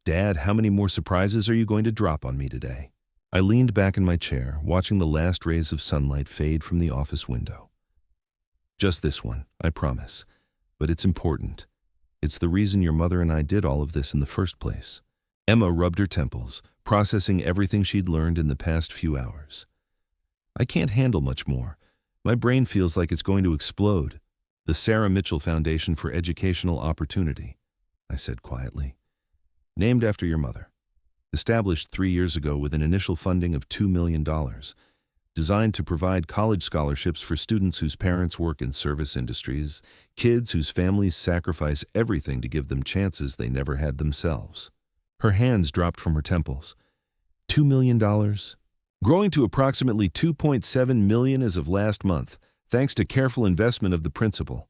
Dad, how many more surprises are you going to drop on me today?" I leaned back in my chair, watching the last rays of sunlight fade from the office window. "Just this one, I promise. But it's important. It's the reason your mother and I did all of this in the first place." Emma rubbed her temples, processing everything she'd learned in the past few hours. I can't handle much more. My brain feels like it's going to explode. The Sarah Mitchell Foundation for Educational Opportunity, I said quietly. Named after your mother. Established 3 years ago with an initial funding of $2 million. Designed to provide college scholarships for students whose parents work in service industries, kids whose families sacrifice everything to give them chances they never had themselves. Her hands dropped from her temples. $2 million? Growing to approximately $2.7 million as of last month, thanks to careful investment of the principal.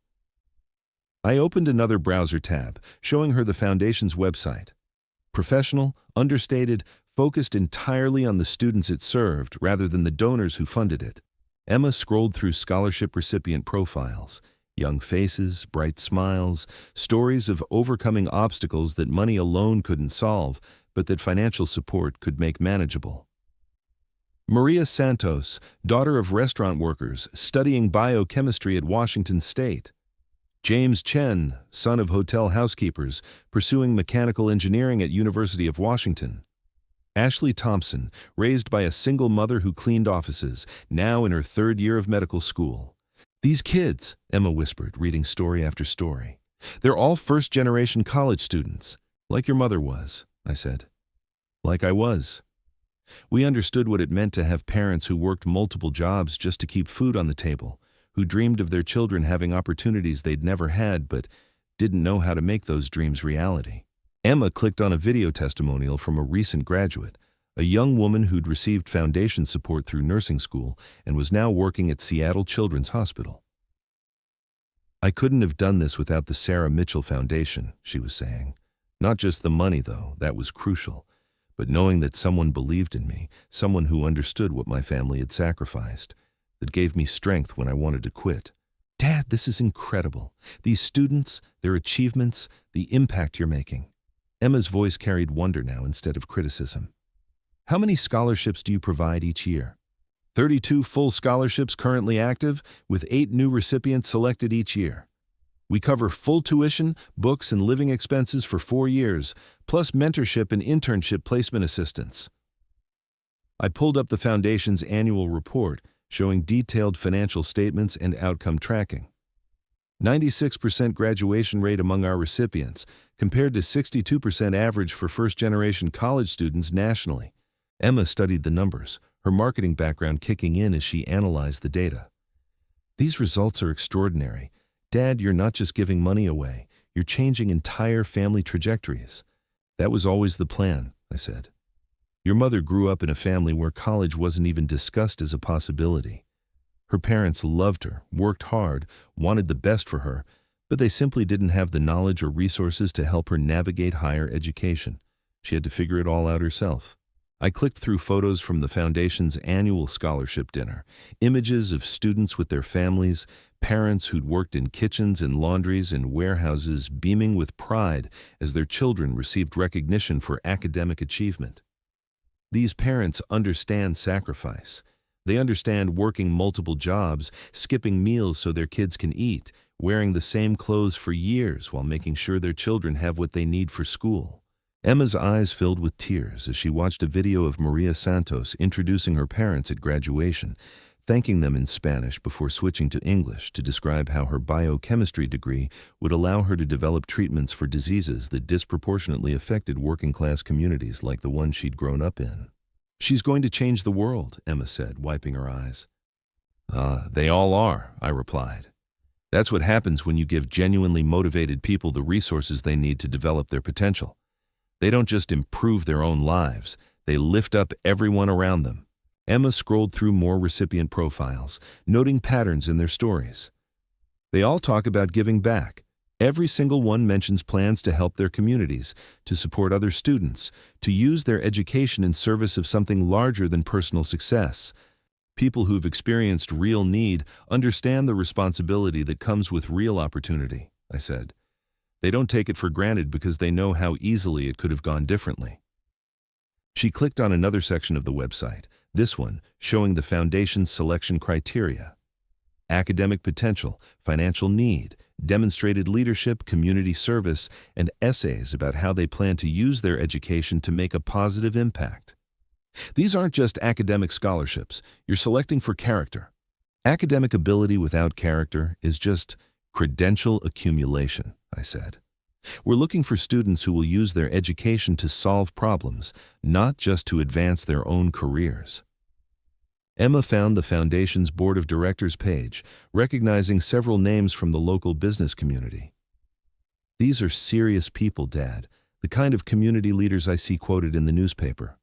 I opened another browser tab, showing her the Foundation's website. Professional, understated, focused entirely on the students it served rather than the donors who funded it. Emma scrolled through scholarship recipient profiles. Young faces, bright smiles, stories of overcoming obstacles that money alone couldn't solve, but that financial support could make manageable. Maria Santos, daughter of restaurant workers, studying biochemistry at Washington State. James Chen, son of hotel housekeepers, pursuing mechanical engineering at University of Washington. Ashley Thompson, raised by a single mother who cleaned offices, now in her 3rd year of medical school. These kids, Emma whispered, reading story after story. They're all first-generation college students. Like your mother was, I said. Like I was. We understood what it meant to have parents who worked multiple jobs just to keep food on the table, who dreamed of their children having opportunities they'd never had but didn't know how to make those dreams reality. Emma clicked on a video testimonial from a recent graduate, a young woman who'd received foundation support through nursing school and was now working at Seattle Children's Hospital. I couldn't have done this without the Sarah Mitchell Foundation, she was saying. Not just the money, though, that was crucial, but knowing that someone believed in me, someone who understood what my family had sacrificed, that gave me strength when I wanted to quit. Dad, this is incredible. These students, their achievements, the impact you're making. Emma's voice carried wonder now instead of criticism. How many scholarships do you provide each year? 32 full scholarships currently active, with 8 new recipients selected each year. We cover full tuition, books, and living expenses for 4 years, plus mentorship and internship placement assistance. I pulled up the Foundation's annual report, showing detailed financial statements and outcome tracking. 96% graduation rate among our recipients, compared to 62% average for first-generation college students nationally. Emma studied the numbers, her marketing background kicking in as she analyzed the data. These results are extraordinary. Dad, you're not just giving money away, you're changing entire family trajectories. That was always the plan, I said. Your mother grew up in a family where college wasn't even discussed as a possibility. Her parents loved her, worked hard, wanted the best for her, but they simply didn't have the knowledge or resources to help her navigate higher education. She had to figure it all out herself. I clicked through photos from the Foundation's annual scholarship dinner, images of students with their families, parents who'd worked in kitchens and laundries and warehouses beaming with pride as their children received recognition for academic achievement. These parents understand sacrifice. They understand working multiple jobs, skipping meals so their kids can eat, wearing the same clothes for years while making sure their children have what they need for school. Emma's eyes filled with tears as she watched a video of Maria Santos introducing her parents at graduation, thanking them in Spanish before switching to English to describe how her biochemistry degree would allow her to develop treatments for diseases that disproportionately affected working-class communities like the one she'd grown up in. She's going to change the world, Emma said, wiping her eyes. They all are, I replied. That's what happens when you give genuinely motivated people the resources they need to develop their potential. They don't just improve their own lives, they lift up everyone around them. Emma scrolled through more recipient profiles, noting patterns in their stories. They all talk about giving back. Every single one mentions plans to help their communities, to support other students, to use their education in service of something larger than personal success. People who've experienced real need understand the responsibility that comes with real opportunity, I said. They don't take it for granted because they know how easily it could have gone differently. She clicked on another section of the website, this one showing the Foundation's selection criteria. Academic potential, financial need, demonstrated leadership, community service, and essays about how they plan to use their education to make a positive impact. These aren't just academic scholarships. You're selecting for character. Academic ability without character is just credential accumulation, I said. We're looking for students who will use their education to solve problems, not just to advance their own careers. Emma found the Foundation's Board of Directors page, recognizing several names from the local business community. These are serious people, Dad, the kind of community leaders I see quoted in the newspaper.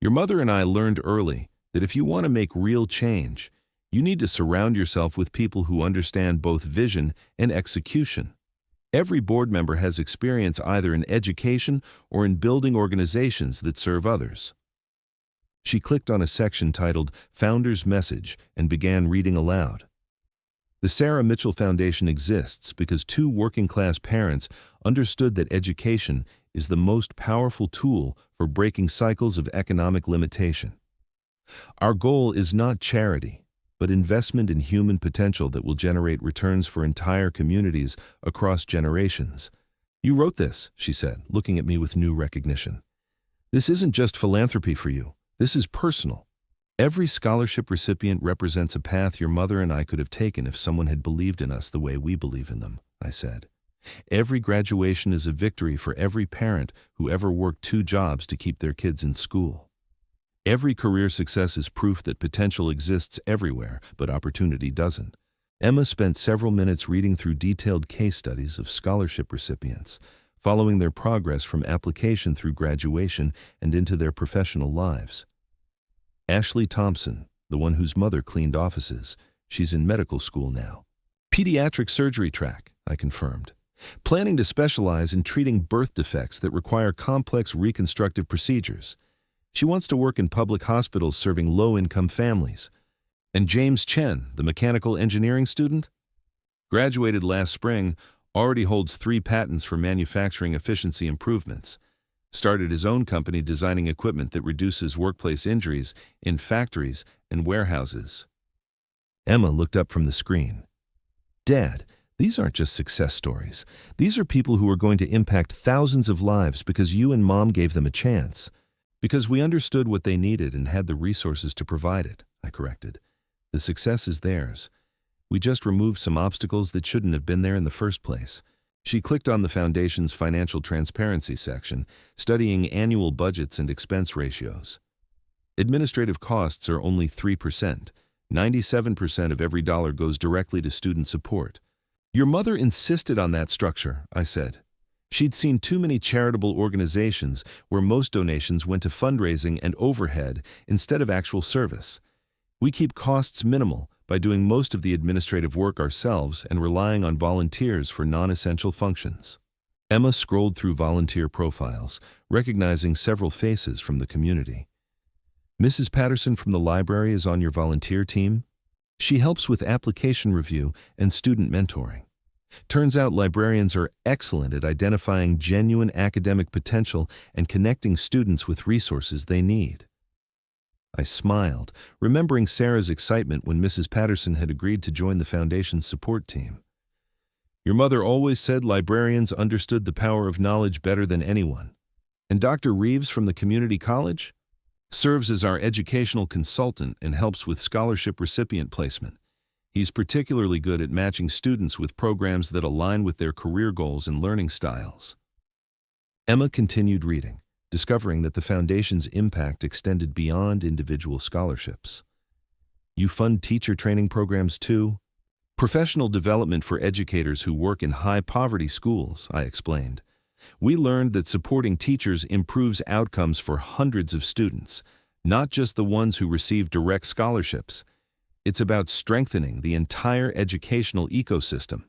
Your mother and I learned early that if you want to make real change, you need to surround yourself with people who understand both vision and execution. Every board member has experience either in education or in building organizations that serve others. She clicked on a section titled Founder's Message and began reading aloud. The Sarah Mitchell Foundation exists because two working-class parents understood that education is the most powerful tool for breaking cycles of economic limitation. Our goal is not charity, but investment in human potential that will generate returns for entire communities across generations. You wrote this, she said, looking at me with new recognition. This isn't just philanthropy for you. This is personal. Every scholarship recipient represents a path your mother and I could have taken if someone had believed in us the way we believe in them, I said. Every graduation is a victory for every parent who ever worked 2 jobs to keep their kids in school. Every career success is proof that potential exists everywhere, but opportunity doesn't. Emma spent several minutes reading through detailed case studies of scholarship recipients, following their progress from application through graduation and into their professional lives. Ashley Thompson, the one whose mother cleaned offices, she's in medical school now. Pediatric surgery track, I confirmed. Planning to specialize in treating birth defects that require complex reconstructive procedures. She wants to work in public hospitals serving low-income families. And James Chen, the mechanical engineering student? Graduated last spring, already holds 3 patents for manufacturing efficiency improvements. Started his own company designing equipment that reduces workplace injuries in factories and warehouses. Emma looked up from the screen. Dad, these aren't just success stories. These are people who are going to impact thousands of lives because you and Mom gave them a chance. Because we understood what they needed and had the resources to provide it, I corrected. The success is theirs. We just removed some obstacles that shouldn't have been there in the first place. She clicked on the Foundation's financial transparency section, studying annual budgets and expense ratios. Administrative costs are only 3%. 97% of every dollar goes directly to student support. Your mother insisted on that structure, I said. She'd seen too many charitable organizations where most donations went to fundraising and overhead instead of actual service. We keep costs minimal by doing most of the administrative work ourselves and relying on volunteers for non-essential functions. Emma scrolled through volunteer profiles, recognizing several faces from the community. Mrs. Patterson from the library is on your volunteer team. She helps with application review and student mentoring. Turns out librarians are excellent at identifying genuine academic potential and connecting students with resources they need. I smiled, remembering Sarah's excitement when Mrs. Patterson had agreed to join the Foundation's support team. Your mother always said librarians understood the power of knowledge better than anyone. And Dr. Reeves from the community college serves as our educational consultant and helps with scholarship recipient placement. He's particularly good at matching students with programs that align with their career goals and learning styles. Emma continued reading, discovering that the Foundation's impact extended beyond individual scholarships. You fund teacher training programs too? Professional development for educators who work in high-poverty schools, I explained. We learned that supporting teachers improves outcomes for hundreds of students, not just the ones who receive direct scholarships. It's about strengthening the entire educational ecosystem.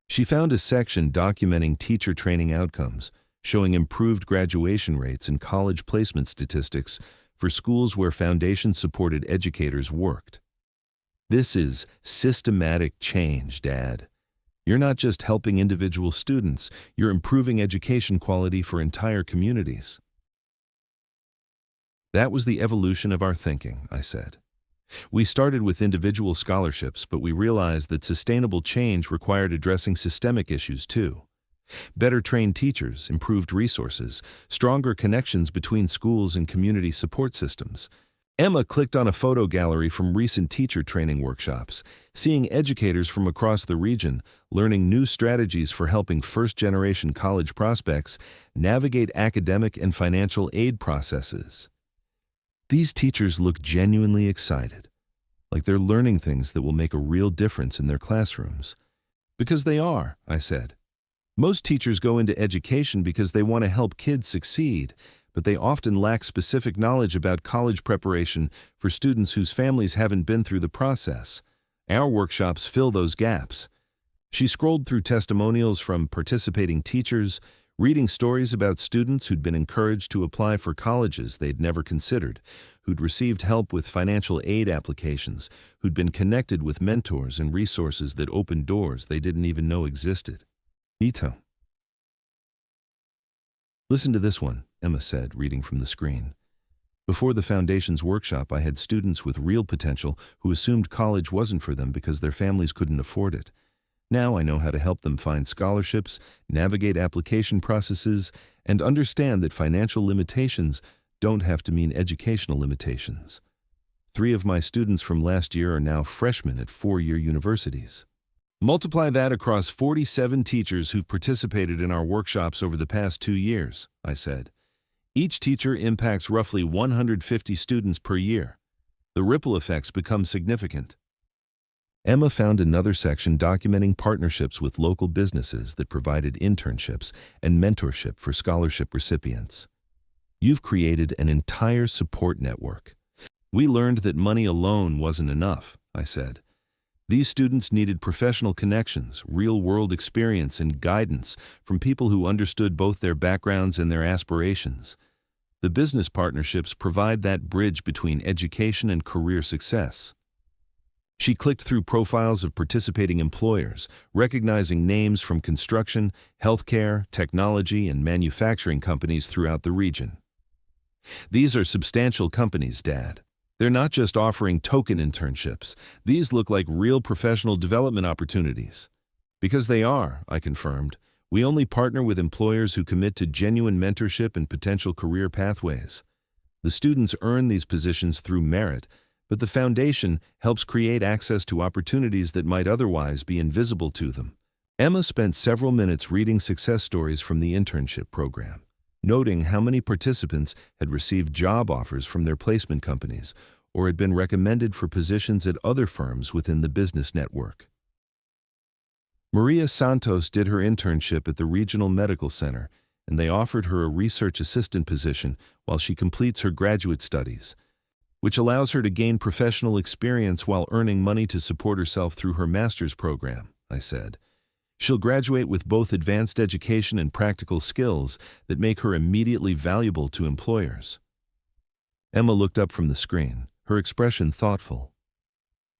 She found a section documenting teacher training outcomes, showing improved graduation rates and college placement statistics for schools where Foundation-supported educators worked. This is systematic change, Dad. You're not just helping individual students, you're improving education quality for entire communities. That was the evolution of our thinking, I said. We started with individual scholarships, but we realized that sustainable change required addressing systemic issues too. Better trained teachers, improved resources, stronger connections between schools and community support systems. Emma clicked on a photo gallery from recent teacher training workshops, seeing educators from across the region learning new strategies for helping first-generation college prospects navigate academic and financial aid processes. These teachers look genuinely excited, like they're learning things that will make a real difference in their classrooms. Because they are, I said. Most teachers go into education because they want to help kids succeed, but they often lack specific knowledge about college preparation for students whose families haven't been through the process. Our workshops fill those gaps. She scrolled through testimonials from participating teachers, reading stories about students who'd been encouraged to apply for colleges they'd never considered, who'd received help with financial aid applications, who'd been connected with mentors and resources that opened doors they didn't even know existed. Ito. Listen to this one, Emma said, reading from the screen. Before the Foundation's workshop, I had students with real potential who assumed college wasn't for them because their families couldn't afford it. Now I know how to help them find scholarships, navigate application processes, and understand that financial limitations don't have to mean educational limitations. 3 of my students from last year are now freshmen at 4-year universities. Multiply that across 47 teachers who've participated in our workshops over the past 2 years, I said. Each teacher impacts roughly 150 students per year. The ripple effects become significant. Emma found another section documenting partnerships with local businesses that provided internships and mentorship for scholarship recipients. You've created an entire support network. We learned that money alone wasn't enough, I said. These students needed professional connections, real-world experience, and guidance from people who understood both their backgrounds and their aspirations. The business partnerships provide that bridge between education and career success. She clicked through profiles of participating employers, recognizing names from construction, healthcare, technology, and manufacturing companies throughout the region. These are substantial companies, Dad. They're not just offering token internships. These look like real professional development opportunities. Because they are, I confirmed. We only partner with employers who commit to genuine mentorship and potential career pathways. The students earn these positions through merit, but the Foundation helps create access to opportunities that might otherwise be invisible to them. Emma spent several minutes reading success stories from the internship program, noting how many participants had received job offers from their placement companies or had been recommended for positions at other firms within the business network. Maria Santos did her internship at the Regional Medical Center, and they offered her a research assistant position while she completes her graduate studies, which allows her to gain professional experience while earning money to support herself through her master's program, I said. She'll graduate with both advanced education and practical skills that make her immediately valuable to employers. Emma looked up from the screen, her expression thoughtful.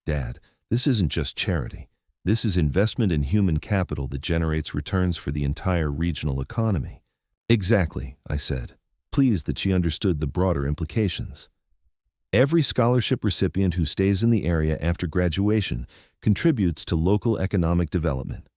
Dad, this isn't just charity. This is investment in human capital that generates returns for the entire regional economy. Exactly, I said, pleased that she understood the broader implications. Every scholarship recipient who stays in the area after graduation contributes to local economic development.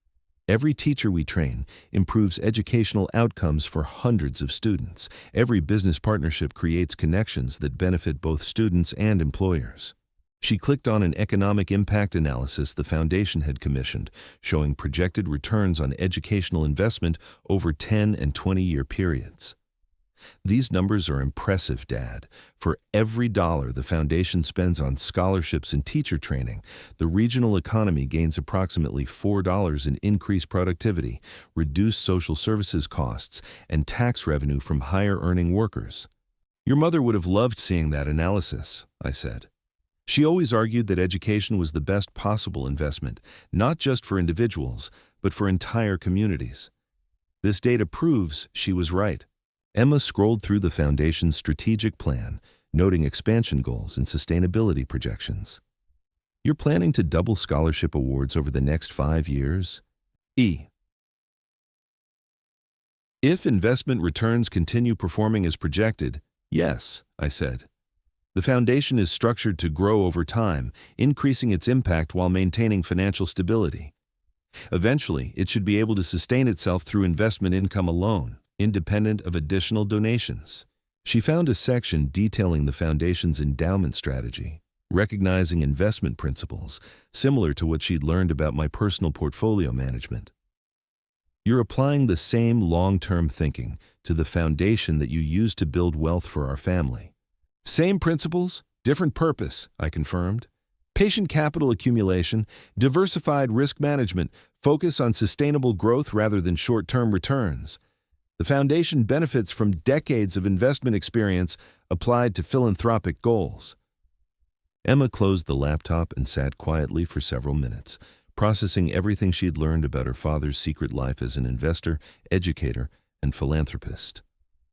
Every teacher we train improves educational outcomes for hundreds of students. Every business partnership creates connections that benefit both students and employers. She clicked on an economic impact analysis the Foundation had commissioned, showing projected returns on educational investment over 10 and 20-year periods. These numbers are impressive, Dad. For every dollar the Foundation spends on scholarships and teacher training, the regional economy gains approximately $4 in increased productivity, reduced social services costs, and tax revenue from higher-earning workers. Your mother would have loved seeing that analysis, I said. She always argued that education was the best possible investment, not just for individuals, but for entire communities. This data proves she was right. Emma scrolled through the Foundation's strategic plan, noting expansion goals and sustainability projections. You're planning to double scholarship awards over the next 5 years? If investment returns continue performing as projected, yes, I said. The Foundation is structured to grow over time, increasing its impact while maintaining financial stability. Eventually, it should be able to sustain itself through investment income alone, independent of additional donations. She found a section detailing the foundation's endowment strategy, recognizing investment principles similar to what she'd learned about my personal portfolio management. You're applying the same long-term thinking to the foundation that you use to build wealth for our family. Same principles, different purpose, I confirmed. Patient capital accumulation, diversified risk management, focus on sustainable growth rather than short-term returns. The foundation benefits from decades of investment experience applied to philanthropic goals. Emma closed the laptop and sat quietly for several minutes, processing everything she had learned about her father's secret life as an investor, educator, and philanthropist.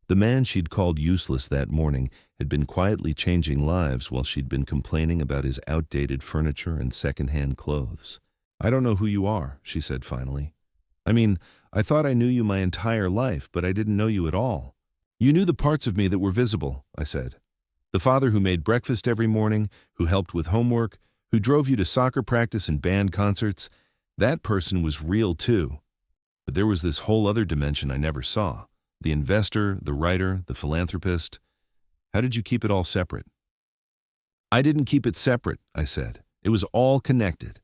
The man she'd called useless that morning had been quietly changing lives while she'd been complaining about his outdated furniture and second-hand clothes. "I don't know who you are," she said finally. "I mean, I thought I knew you my entire life, but I didn't know you at all." "You knew the parts of me that were visible," I said. "The father who made breakfast every morning, who helped with homework, who drove you to soccer practice and band concerts. That person was real too. But there was this whole other dimension I never saw. The investor, the writer, the philanthropist. How did you keep it all separate?" "I didn't keep it separate," I said. "It was all connected.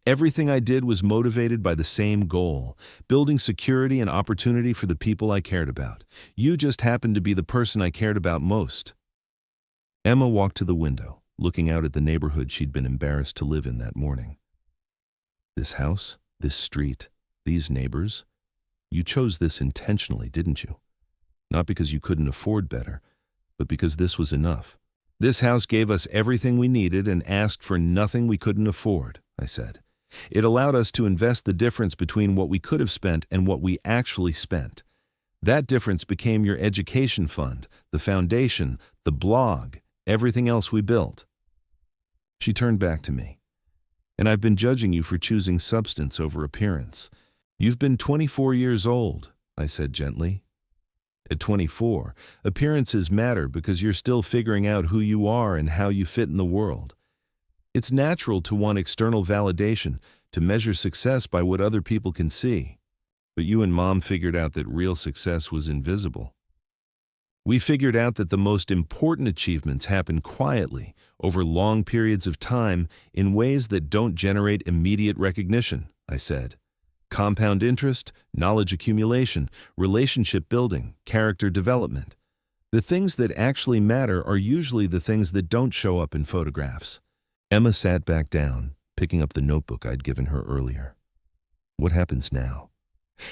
Everything I did was motivated by the same goal, building security and opportunity for the people I cared about. You just happened to be the person I cared about most." Emma walked to the window, looking out at the neighborhood she'd been embarrassed to live in that morning. "This house, this street, these neighbors. You chose this intentionally, didn't you? Not because you couldn't afford better, but because this was enough. This house gave us everything we needed and asked for nothing we couldn't afford," I said. "It allowed us to invest the difference between what we could have spent and what we actually spent. That difference became your education fund, the foundation, the blog, everything else we built." She turned back to me. "And I've been judging you for choosing substance over appearance. You've been 24 years old," I said gently. "At 24, appearances matter because you're still figuring out who you are and how you fit in the world. It's natural to want external validation, to measure success by what other people can see. But you and Mom figured out that real success was invisible. We figured out that the most important achievements happen quietly, over long periods of time, in ways that don't generate immediate recognition," I said. "Compound interest, knowledge accumulation, relationship building, character development. The things that actually matter are usually the things that don't show up in photographs." Emma sat back down, picking up the notebook I'd given her earlier. "What happens now?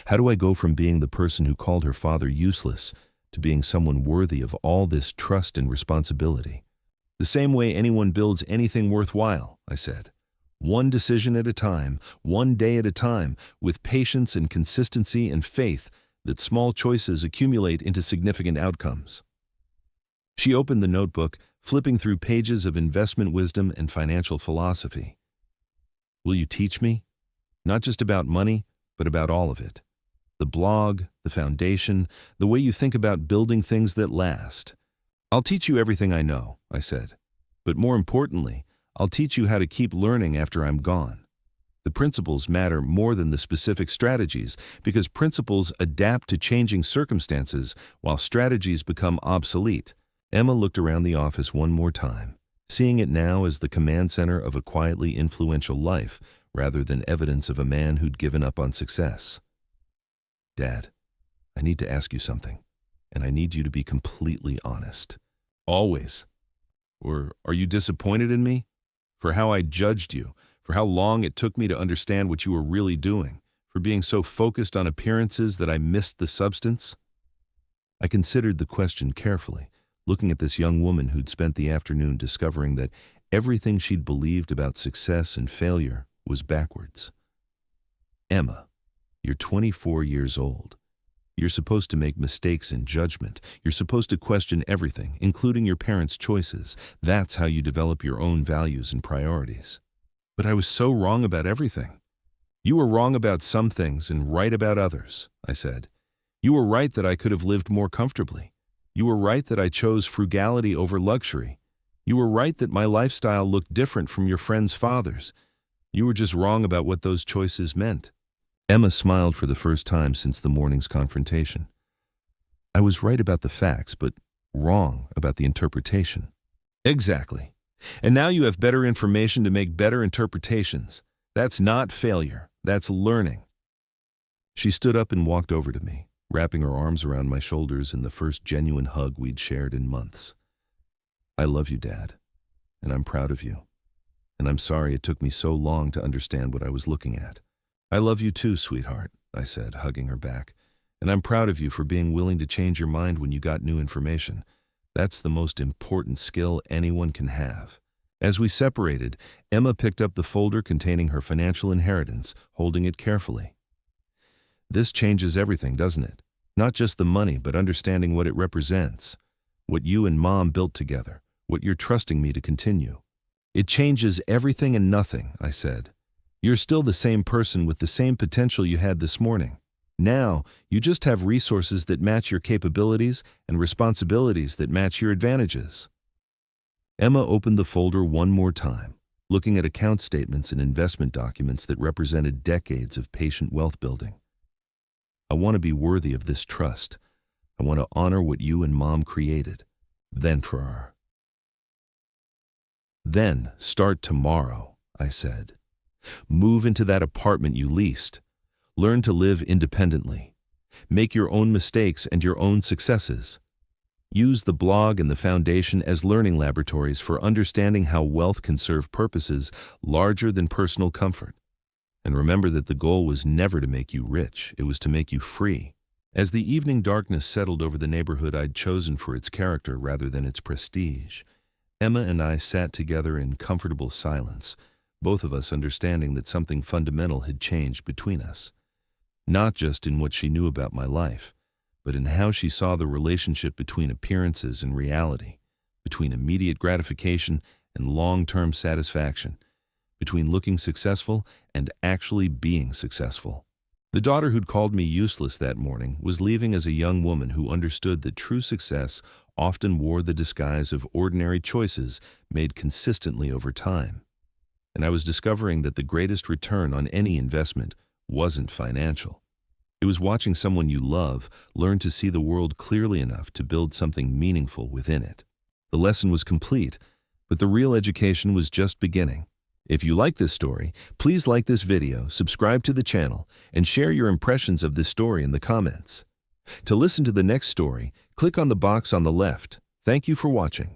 How do I go from being the person who called her father useless to being someone worthy of all this trust and responsibility?" "The same way anyone builds anything worthwhile," I said. "One decision at a time, one day at a time, with patience and consistency and faith that small choices accumulate into significant outcomes." She opened the notebook, flipping through pages of investment wisdom and financial philosophy. "Will you teach me? Not just about money, but about all of it. The blog, the foundation, the way you think about building things that last." "I'll teach you everything I know," I said. "But more importantly, I'll teach you how to keep learning after I'm gone. The principles matter more than the specific strategies because principles adapt to changing circumstances while strategies become obsolete." Emma looked around the office one more time, seeing it now as the command center of a quietly influential life rather than evidence of a man who'd given up on success. "Dad, I need to ask you something, and I need you to be completely honest. Always. Or are you disappointed in me? For how I judged you, for how long it took me to understand what you were really doing, for being so focused on appearances that I missed the substance?" I considered the question carefully, looking at this young woman who'd spent the afternoon discovering that everything she'd believed about success and failure was backwards. "Emma, you're 24 years old. You're supposed to make mistakes in judgment. You're supposed to question everything, including your parents' choices. That's how you develop your own values and priorities." "But I was so wrong about everything." "You were wrong about some things and right about others," I said. "You were right that I could have lived more comfortably. You were right that I chose frugality over luxury. You were right that my lifestyle looked different from your friends' fathers. You were just wrong about what those choices meant." Emma smiled for the first time since the morning's confrontation. I was right about the facts, but wrong about the interpretation. Exactly. And now you have better information to make better interpretations. That's not failure. That's learning. She stood up and walked over to me, wrapping her arms around my shoulders in the first genuine hug we'd shared in months. I love you, Dad, and I'm proud of you. And I'm sorry it took me so long to understand what I was looking at. I love you too, sweetheart, I said, hugging her back. And I'm proud of you for being willing to change your mind when you got new information. That's the most important skill anyone can have. As we separated, Emma picked up the folder containing her financial inheritance, holding it carefully. This changes everything, doesn't it? Not just the money, but understanding what it represents. What you and Mom built together. What you're trusting me to continue. It changes everything and nothing, I said. You're still the same person with the same potential you had this morning. Now, you just have resources that match your capabilities and responsibilities that match your advantages. Emma opened the folder one more time, looking at account statements and investment documents that represented decades of patient wealth building. I want to be worthy of this trust. I want to honor what you and Mom created. Then start tomorrow, I said. Move into that apartment you leased. Learn to live independently. Make your own mistakes and your own successes. Use the blog and the foundation as learning laboratories for understanding how wealth can serve purposes larger than personal comfort. And remember that the goal was never to make you rich, it was to make you free. As the evening darkness settled over the neighborhood I'd chosen for its character rather than its prestige, Emma and I sat together in comfortable silence, both of us understanding that something fundamental had changed between us. Not just in what she knew about my life, but in how she saw the relationship between appearances and reality, between immediate gratification and long-term satisfaction, between looking successful and actually being successful. The daughter who'd called me useless that morning was leaving as a young woman who understood that true success often wore the disguise of ordinary choices made consistently over time. And I was discovering that the greatest return on any investment wasn't financial. It was watching someone you love learn to see the world clearly enough to build something meaningful within it. The lesson was complete, but the real education was just beginning. If you like this story, please like this video, subscribe to the channel, and share your impressions of this story in the comments. To listen to the next story, click on the box on the left. Thank you for watching.